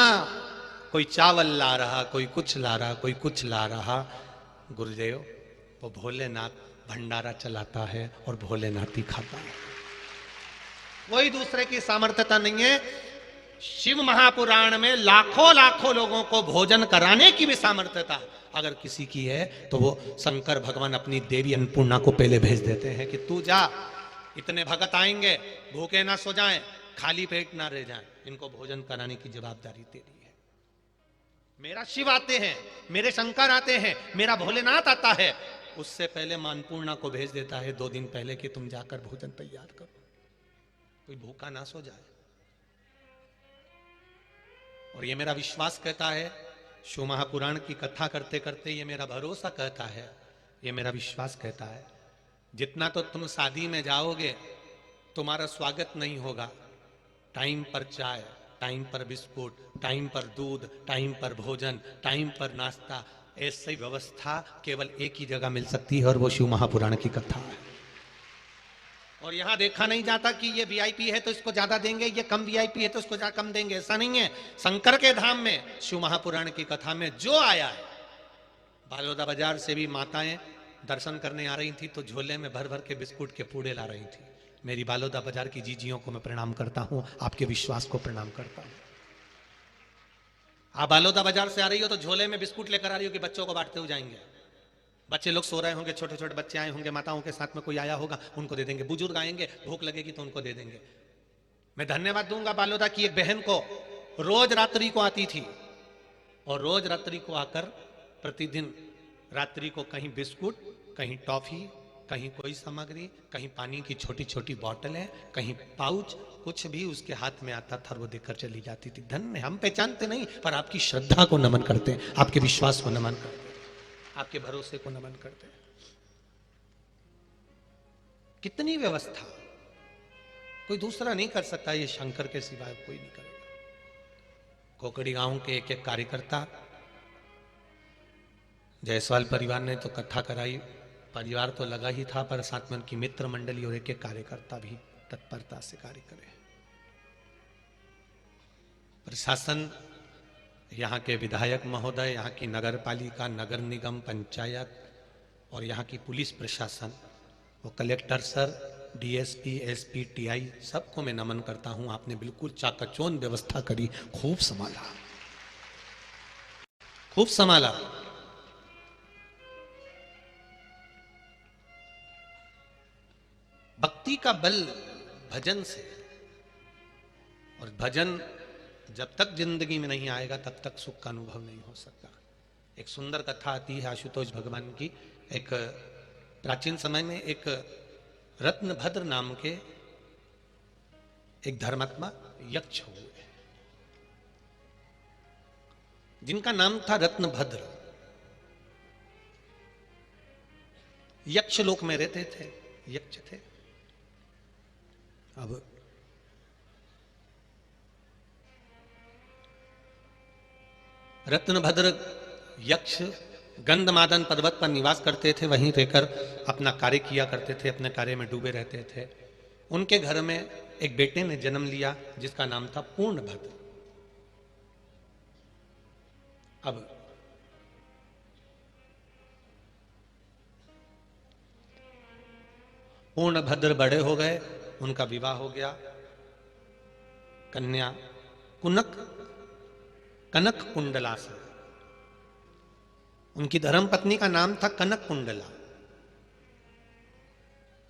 कोई चावल ला रहा, कोई कुछ ला रहा, कोई कुछ ला रहा। गुरुदेव, वो भोलेनाथ भंडारा चलाता है और भोलेनाथ ही खाता है। कोई दूसरे की सामर्थ्यता नहीं है। शिव महापुराण में लाखों लाखों लोगों को भोजन कराने की भी सामर्थ्यता अगर किसी की है, तो वो शंकर भगवान अपनी देवी अन्नपूर्णा को पहले भेज देते हैं कि तू जा, इतने भगत आएंगे, भूखे ना सो जाएं, खाली पेट ना रह जाएं, इनको भोजन कराने की जवाबदारी तेरी है। मेरा शिव आते हैं, मेरे शंकर आते हैं, मेरा भोलेनाथ आता है, उससे पहले मां अन्नपूर्णा को भेज देता है 2 दिन पहले कि तुम जाकर भोजन तैयार करो, कोई भूखा ना सो जाए। और ये मेरा विश्वास कहता है, शिव महापुराण की कथा करते करते ये मेरा भरोसा कहता है, ये मेरा विश्वास कहता है, जितना तो तुम शादी में जाओगे तुम्हारा स्वागत नहीं होगा। टाइम पर चाय, टाइम पर बिस्कुट, टाइम पर दूध, टाइम पर भोजन, टाइम पर नाश्ता, ऐसी व्यवस्था केवल एक ही जगह मिल सकती है और वो शिव महापुराण की कथा है। और यहां देखा नहीं जाता कि ये वीआईपी है तो इसको ज्यादा देंगे, ये कम वीआईपी है तो इसको ज्यादा कम देंगे, ऐसा नहीं है। शंकर के धाम में शिव महापुराण की कथा में जो आया है, बालोदा बाजार से भी माताएं दर्शन करने आ रही थी तो झोले में भर भर के बिस्कुट के पूड़े ला रही थी। मेरी बालोदा बाजार की जीजियों को मैं प्रणाम करता हूं, आपके विश्वास को प्रणाम करता हूं। आप बालोदा बाजार से आ रही हो तो झोले में बिस्कुट लेकर आ रही हो कि बच्चों को बांटते हुए जाएंगे। बच्चे लोग सो रहे होंगे, छोटे छोटे बच्चे आए होंगे, माताओं के साथ में कोई आया होगा, उनको दे देंगे। बुजुर्ग आएंगे, भूख लगेगी तो उनको दे देंगे। मैं धन्यवाद दूंगा बालोदा की एक बहन को, रोज रात्रि को आती थी और रोज रात्रि को आकर प्रतिदिन रात्रि को कहीं बिस्कुट, कहीं टॉफी, कहीं कोई सामग्री, कहीं पानी की छोटी छोटी बोतलें, कहीं पाउच, कुछ भी उसके हाथ में आता था वो देकर चली जाती थी। धन्य, हम पहचानते नहीं पर आपकी श्रद्धा को नमन करते हैं, आपके विश्वास को नमन करते हैं, आपके भरोसे को नमन करते हैं। कितनी व्यवस्था कोई दूसरा नहीं कर सकता, ये शंकर के सिवाय कोई नहीं करेगा। कोकड़ी गांव के एक एक कार्यकर्ता, जायसवाल परिवार ने तो कथा कराई, परिवार तो लगा ही था, पर साथ में उनकी मित्र मंडली और एक एक कार्यकर्ता भी तत्परता से कार्य करे। प्रशासन, यहाँ के विधायक महोदय, यहाँ की नगर पालिका, नगर निगम, पंचायत और यहाँ की पुलिस प्रशासन, वो collector sir, DSP, SP, TI, सबको मैं नमन करता हूँ। आपने बिल्कुल चाकचौंध व्यवस्था करी, खूब संभाला। खूब संभाला। भक्ति का बल भजन से, और भजन जब तक जिंदगी में नहीं आएगा तब तक सुख का अनुभव नहीं हो सकता। एक सुंदर कथा आती है आशुतोष भगवान की। एक प्राचीन समय में एक रत्नभद्र नाम के एक धर्मात्मा यक्ष हुए, जिनका नाम था रत्नभद्र। यक्ष लोक में रहते थे, यक्ष थे। अब रत्नभद्र यक्ष गंधमादन पर्वत पर निवास करते थे, वहीं रहकर अपना कार्य किया करते थे, अपने कार्य में डूबे रहते थे। उनके घर में एक बेटे ने जन्म लिया जिसका नाम था पूर्णभद्र। अब पूर्णभद्र बड़े हो गए, उनका विवाह हो गया। कन्या कनक कुंडला से। उनकी धर्मपत्नी का नाम था कनक कुंडला।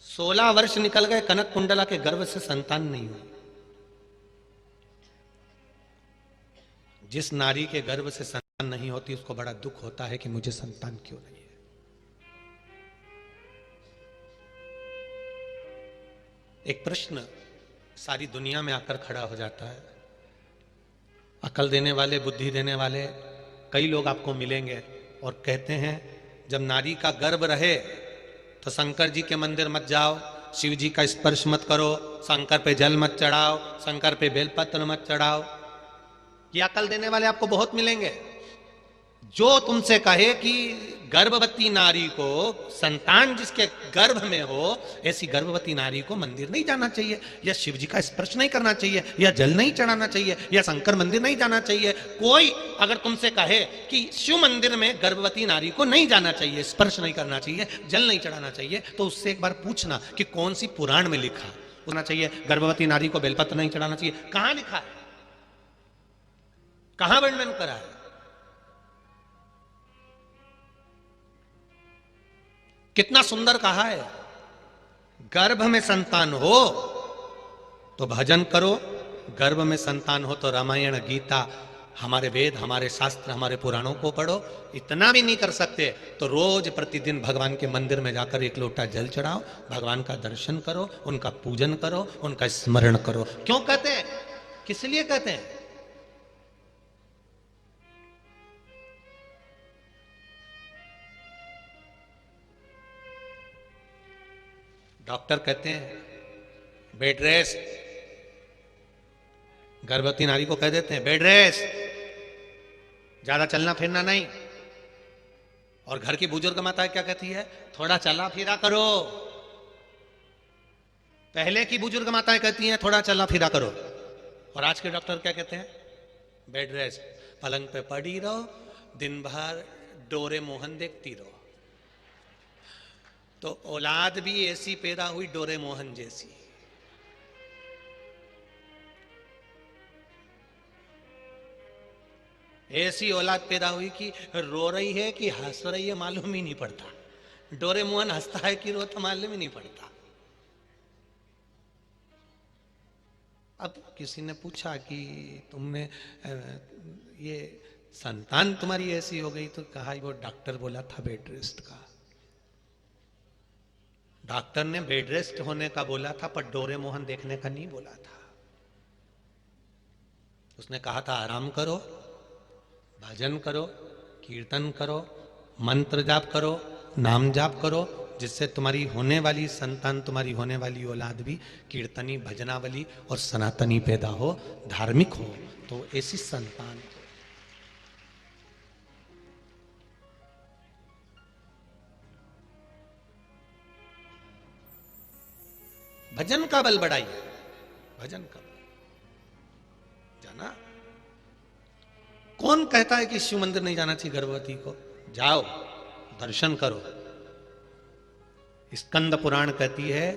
16 वर्ष निकल गए, कनक कुंडला के गर्भ से संतान नहीं हुई। जिस नारी के गर्भ से संतान नहीं होती उसको बड़ा दुख होता है कि मुझे संतान क्यों नहीं है। एक प्रश्न सारी दुनिया में आकर खड़ा हो जाता है। अकल देने वाले, बुद्धि देने वाले कई लोग आपको मिलेंगे और कहते हैं जब नारी का गर्भ रहे तो शंकर जी के मंदिर मत जाओ, शिव जी का स्पर्श मत करो, शंकर पे जल मत चढ़ाओ, शंकर पे बेलपत्र मत चढ़ाओ। ये अकल देने वाले आपको बहुत मिलेंगे। जो तुमसे कहे कि गर्भवती नारी को, संतान जिसके गर्भ में हो, ऐसी गर्भवती नारी को मंदिर नहीं जाना चाहिए, या शिव जी का स्पर्श नहीं करना चाहिए, या जल नहीं चढ़ाना चाहिए, या शंकर मंदिर नहीं जाना चाहिए। कोई अगर तुमसे कहे कि शिव मंदिर में गर्भवती नारी को नहीं जाना चाहिए, स्पर्श नहीं करना चाहिए, जल नहीं चढ़ाना चाहिए, तो उससे एक बार पूछना कि कौन सी पुराण में लिखा होना चाहिए गर्भवती नारी को बेलपत्र नहीं चढ़ाना चाहिए। कहां लिखा है, कहां वर्णन करा है? कितना सुंदर कहा है, गर्भ में संतान हो तो भजन करो, गर्भ में संतान हो तो रामायण, गीता, हमारे वेद, हमारे शास्त्र, हमारे पुराणों को पढ़ो। इतना भी नहीं कर सकते तो रोज प्रतिदिन भगवान के मंदिर में जाकर एक लोटा जल चढ़ाओ, भगवान का दर्शन करो, उनका पूजन करो, उनका स्मरण करो। क्यों कहते हैं, किस लिए कहते हैं? डॉक्टर कहते हैं बेड रेस्ट, गर्भवती नारी को कह देते हैं बेड रेस्ट, ज्यादा चलना फिरना नहीं। और घर की बुजुर्ग माता क्या कहती है, थोड़ा चला फिरा करो। पहले की बुजुर्ग माताएं कहती हैं थोड़ा चला फिरा करो, और आज के डॉक्टर क्या कहते हैं, बेड रेस्ट, पलंग पे पड़ी रहो, दिन भर डोरे मोहन देखती रहो। तो औलाद भी ऐसी पैदा हुई डोरे मोहन जैसी। ऐसी औलाद पैदा हुई कि रो रही है कि हंस रही है मालूम ही नहीं पड़ता। डोरे मोहन हंसता है कि रोता मालूम ही नहीं पड़ता। अब किसी ने पूछा कि तुमने ये संतान तुम्हारी ऐसी हो गई, तो कहा वो डॉक्टर बोला था बेड रेस्ट का। डॉक्टर ने बेड रेस्ट होने का बोला था, पर डोरे मोहन देखने का नहीं बोला था। उसने कहा था आराम करो, भजन करो, कीर्तन करो, मंत्र जाप करो, नाम जाप करो, जिससे तुम्हारी होने वाली संतान, तुम्हारी होने वाली औलाद भी कीर्तनी, भजनावली और सनातनी पैदा हो, धार्मिक हो। तो ऐसी संतान भजन का बल बढ़ाइए, भजन का बल। जाना, कौन कहता है कि शिव मंदिर नहीं जाना चाहिए गर्भवती को? जाओ, दर्शन करो। स्कंद पुराण कहती है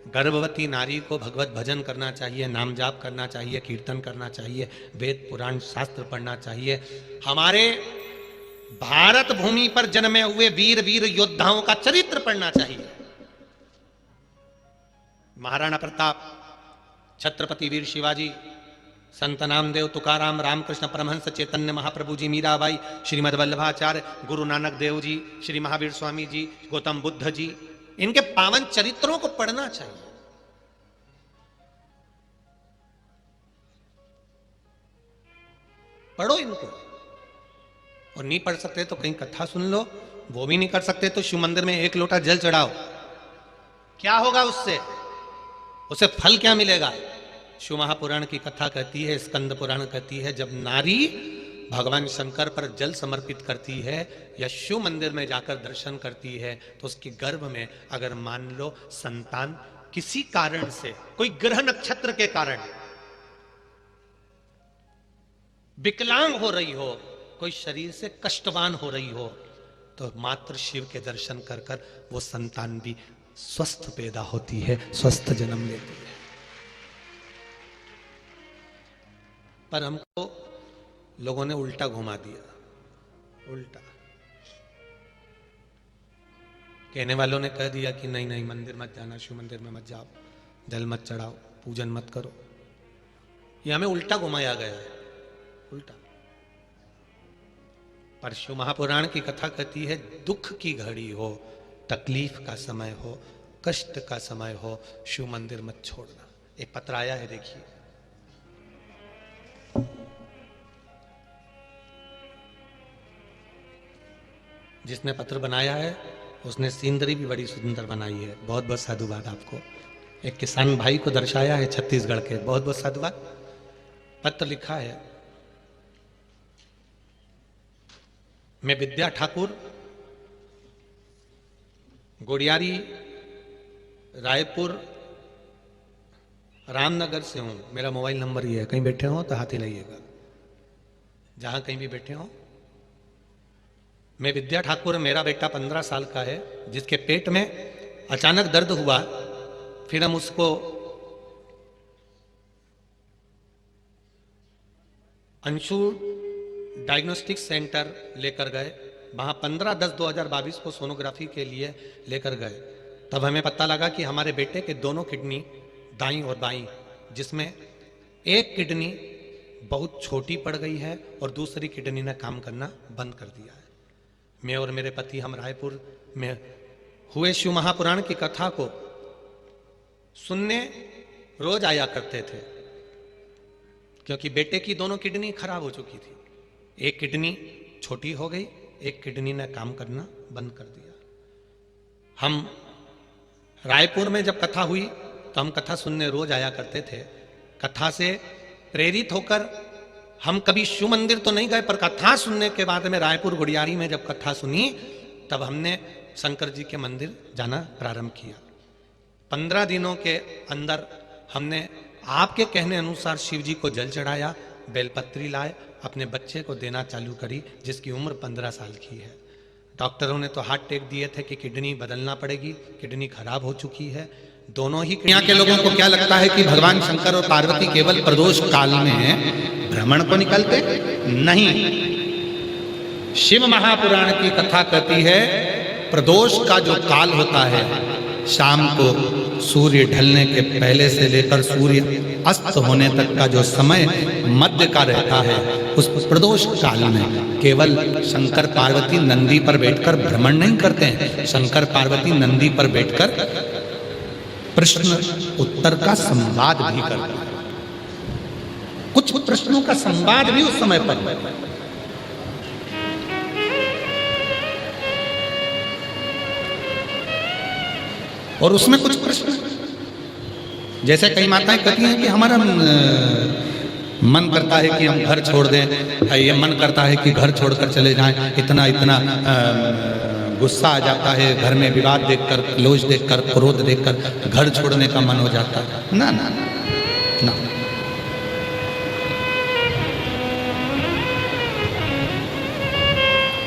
गर्भवती नारी को भगवत भजन करना चाहिए, नाम जाप करना चाहिए, कीर्तन करना चाहिए, वेद पुराण शास्त्र पढ़ना चाहिए। हमारे भारत भूमि पर जन्मे हुए वीर वीर योद्धाओं का चरित्र पढ़ना चाहिए। महाराणा प्रताप, छत्रपति वीर शिवाजी, संत नामदेव, तुकाराम, रामकृष्ण परमहंस, चैतन्य महाप्रभु जी, मीराबाई, श्रीमद वल्लभाचार्य, गुरु नानक देव जी, श्री महावीर स्वामी जी, गौतम बुद्ध जी, इनके पावन चरित्रों को पढ़ना चाहिए। पढ़ो इनको, और नहीं पढ़ सकते तो कहीं कथा सुन लो, वो भी नहीं कर सकते तो शिव मंदिर में एक लोटा जल चढ़ाओ। क्या होगा उससे? उसे फल क्या मिलेगा? शिव महापुराण की कथा कहती है, स्कंद पुराण कहती है, जब नारी भगवान शंकर पर जल समर्पित करती है या शिव मंदिर में जाकर दर्शन करती है तो उसके गर्भ में अगर मान लो संतान किसी कारण से, कोई ग्रह नक्षत्र के कारण विकलांग हो रही हो, कोई शरीर से कष्टवान हो रही हो, तो मात्र शिव के दर्शन कर कर वो संतान भी स्वस्थ पैदा होती है, स्वस्थ जन्म लेती है। पर हमको लोगों ने उल्टा घुमा दिया। उल्टा कहने वालों ने कह दिया कि नहीं नहीं, मंदिर मत जाना, शिव मंदिर में मत जाओ, जल मत चढ़ाओ, पूजन मत करो। ये हमें उल्टा घुमाया गया है, उल्टा। पर शिव महापुराण की कथा कहती है, दुख की घड़ी हो, तकलीफ का समय हो, कष्ट का समय हो, शिव मंदिर मत छोड़ना। एक पत्र आया है, देखिए। जिसने पत्र बनाया है उसने सीनरी भी बड़ी सुंदर बनाई है। बहुत बहुत साधुवाद आपको। एक किसान भाई को दर्शाया है छत्तीसगढ़ के, बहुत बहुत साधुवाद। पत्र लिखा है, मैं विद्या ठाकुर, गोड़ियारी, रायपुर, रामनगर से हूं। मेरा मोबाइल नंबर ये है, कहीं बैठे हो तो हाथ हिलाइएगा, जहां कहीं भी बैठे हो। मैं विद्या ठाकुर, मेरा बेटा 15 साल का है, जिसके पेट में अचानक दर्द हुआ। फिर हम उसको अंशु डायग्नोस्टिक सेंटर लेकर गए। वहां 15/10/2022 को सोनोग्राफी के लिए लेकर गए। तब हमें पता लगा कि हमारे बेटे के दोनों किडनी, दाईं और बाईं, जिसमें एक किडनी बहुत छोटी पड़ गई है और दूसरी किडनी ने काम करना बंद कर दिया है। मैं और मेरे पति, हम रायपुर में हुए शिव महापुराण की कथा को सुनने रोज आया करते थे, क्योंकि बेटे की दोनों किडनी खराब हो चुकी थी। एक किडनी छोटी हो गई, एक किडनी ने काम करना बंद कर दिया। हम रायपुर में जब कथा हुई तो हम कथा सुनने रोज आया करते थे। कथा से प्रेरित होकर हम कभी शिव मंदिर तो नहीं गए, पर कथा सुनने के बाद में रायपुर गुड़ियारी में जब कथा सुनी तब हमने शंकर जी के मंदिर जाना प्रारंभ किया। 15 दिनों के अंदर हमने आपके कहने अनुसार शिव जी को जल चढ़ाया, बेलपत्री लाए, अपने बच्चे को देना चालू करी, जिसकी उम्र 15 साल की है। डॉक्टरों ने तो हार्ट टेक दिए थे कि किडनी बदलना पड़ेगी, किडनी खराब हो चुकी है। दोनों ही यहाँ के लोगों को क्या लगता है कि भगवान शंकर और पार्वती केवल प्रदोष काल में भ्रमण को निकलते? नहीं, शिव महापुराण की कथा कहती है प्रदोष का जो काल होता है, शाम को सूर्य ढलने के पहले से लेकर सूर्य अस्त होने तक का जो समय मध्य का रहता है, उस प्रदोष काल में केवल शंकर पार्वती नंदी पर बैठकर भ्रमण नहीं करते हैं। शंकर पार्वती नंदी पर बैठकर प्रश्न उत्तर का संवाद भी करते हैं। कुछ प्रश्नों का संवाद भी उस समय पर, और उसमें कुछ प्रश्न, जैसे कई माताएं कहती हैं कि हमारा मन करता है कि हम घर छोड़ दें, ये मन करता है कि घर छोड़कर चले जाएं, इतना इतना गुस्सा आ जाता है घर में, विवाद देखकर, क्लोज देखकर, क्रोध देखकर घर छोड़ने का मन हो जाता है। ना ना ना, ना।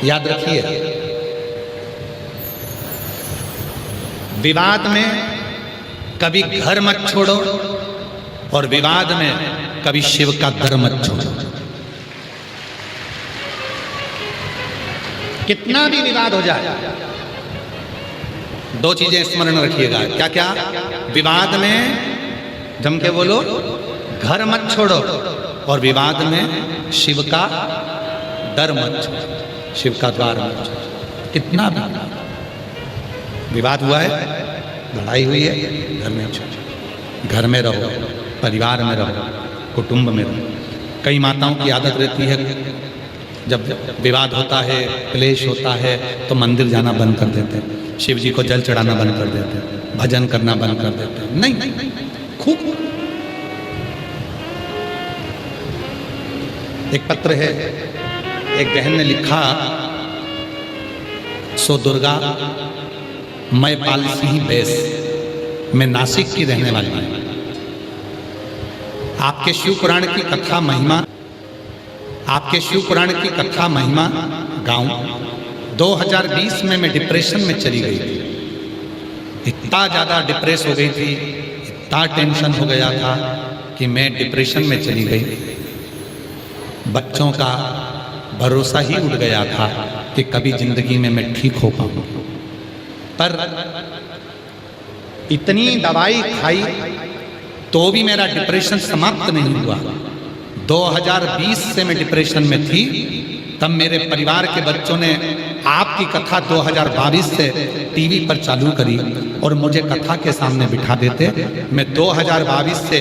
याद रखिए, विवाद में कभी घर मत छोड़ो और विवाद में कभी शिव का दर मत छोड़ो। कितना भी विवाद हो जाए, दो चीजें स्मरण रखिएगा। क्या क्या? विवाद में जम के बोलो, घर मत छोड़ो, और विवाद में शिव का दर मत छोड़ो, शिव का द्वार मत छोड़ो। कितना भी विवाद हुआ है, लड़ाई हुई है, घर में छोड़ो, घर में रहो, परिवार में रहो, कुटुंब में रहो। कई माताओं की आदत रहती है, जब विवाद होता है, क्लेश होता है, तो मंदिर जाना बंद कर देते हैं, शिव जी को जल चढ़ाना बंद कर देते हैं, भजन करना बंद कर देते हैं। नहीं, खूब। एक पत्र है, एक बहन ने लिखा, सो दुर्गा मैं पालसी ही बेस, मैं नासिक की रहने वाली हूं। आपके शिव पुराण की कथा महिमा, आपके शिव पुराण की कथा महिमा गाऊं। 2020 में मैं डिप्रेशन में चली गई थी, इतना ज़्यादा डिप्रेस हो गई थी, इतना टेंशन हो गया था कि मैं डिप्रेशन में चली गई। बच्चों का भरोसा ही उड़ गया था कि कभी जिंदगी में मैं ठीक हो पाऊँ। पर इतनी दवाई खाई तो भी मेरा डिप्रेशन समाप्त नहीं हुआ। 2020 से मैं डिप्रेशन में थी, तब मेरे परिवार के बच्चों ने आपकी कथा 2022 से टीवी पर चालू करी और मुझे कथा के सामने बिठा देते। मैं 2022 से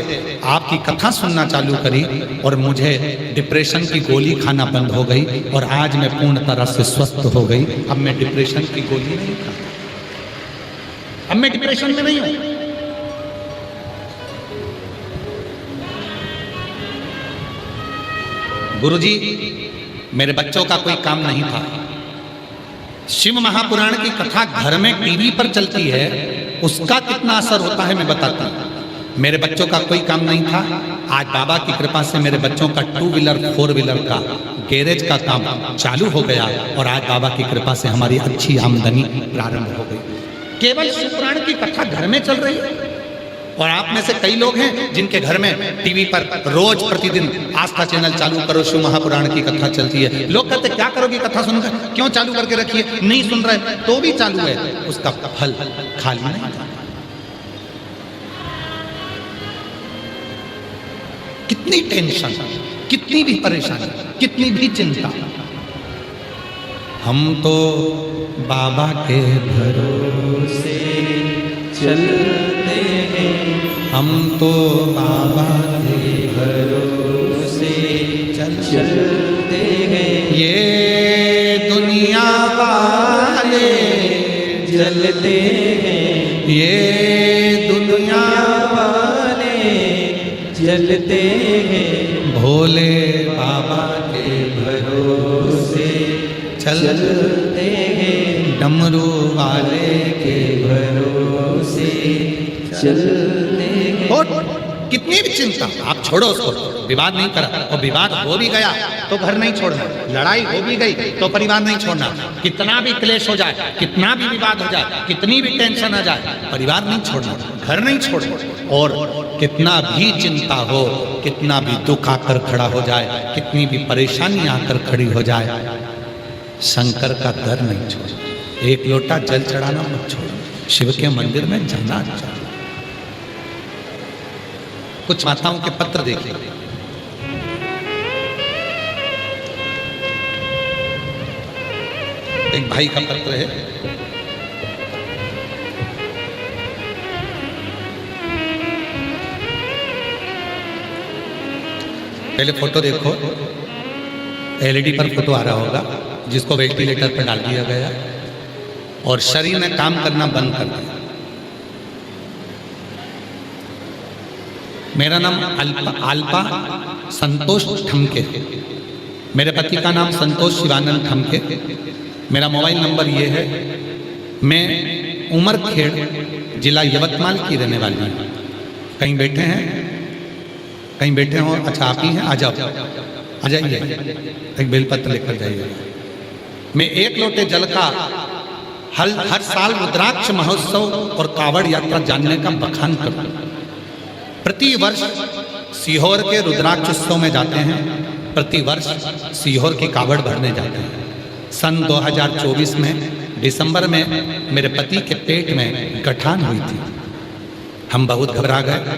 आपकी कथा सुनना चालू करी और मुझे डिप्रेशन की गोली खाना बंद हो गई और आज मैं पूर्ण तरह से स्वस्थ हो गई। अब मैं डिप्रेशन की गोली नहीं खाता, अब मैं डिप्रेशन में नहीं हूं। गुरुजी, मेरे बच्चों का कोई काम नहीं था। शिव महापुराण की कथा घर में टीवी पर चलती है, उसका कितना असर होता है मैं बताता हूं। मेरे बच्चों का कोई काम नहीं था, आज बाबा की कृपा से मेरे बच्चों का 2 व्हीलर 4 व्हीलर का गैरेज का काम चालू हो गया और आज बाबा की कृपा से हमारी अच्छी आमदनी प्रारंभ हो गई। केवल शिव पुराण की कथा घर में चल रही है। और आप में से कई लोग हैं जिनके घर में टीवी पर रोज प्रतिदिन आस्था चैनल चालू करो, शिव महापुराण की कथा चलती है। लोग कहते क्या करोगे कथा सुनकर, क्यों चालू करके रखिए, नहीं सुन रहे तो भी चालू है, उसका फल खाली नहीं जाता। कितनी टेंशन, कितनी भी परेशानी, कितनी भी चिंता, हम तो बाबा के भरोसे चलते हैं, हम तो बाबा के भरोसे चलते हैं। ये दुनिया वाले जलते हैं, ये दुनिया वाले जलते हैं, भोले बाबा के भरोसे चलते हैं, डमरू वाले के भरोसे चलते हैं। और कितनी भी चिंता आप छोड़ो उसको, विवाद नहीं करा, और विवाद हो भी गया तो घर नहीं छोड़ना, लड़ाई हो भी गई तो परिवार नहीं छोड़ना। कितना भी क्लेश हो जाए, कितना भी विवाद हो जाए, कितनी भी टेंशन आ जाए, परिवार नहीं छोड़ना, घर नहीं छोड़ना। और कितना भी चिंता हो, कितना भी दुख आकर खड़ा हो जाए, कितनी भी परेशानी आकर खड़ी हो जाए, शंकर का दर नहीं छोड़ो। एक लोटा जल चढ़ाना मत छोड़ो, शिव के मंदिर में जाना चाहिए। कुछ माताओं के पत्र देखिए, एक भाई का पत्र है, पहले फोटो देखो, एलईडी पर फोटो आ रहा होगा, जिसको वेंटिलेटर पर डाल दिया गया और शरीर ने काम करना बंद कर दिया। मेरा नाम अल्पा संतोष ठमके, मेरे पति का नाम संतोष शिवानंद ठमके, मेरा मोबाइल नंबर ये है। मैं उमरखेड़ जिला यवतमाल की रहने वाली हूँ। कहीं बैठे हैं, कहीं बैठे हो? अच्छा आप ही हैं, आ जाओ, आ जाइए, एक बेलपत्र लेकर जाइए। मैं 1 लोटे जल का हर साल रुद्राक्ष महोत्सव और कावड़ यात्रा जानने का बखान करता हूँ। प्रति वर्ष सीहोर के रुद्राक्ष उत्सव में जाते हैं, प्रति वर्ष सीहोर की कावड़ भरने जाते हैं। सन 2024 में दिसंबर में मेरे पति के पेट में गठान हुई थी। हम बहुत घबरा गए।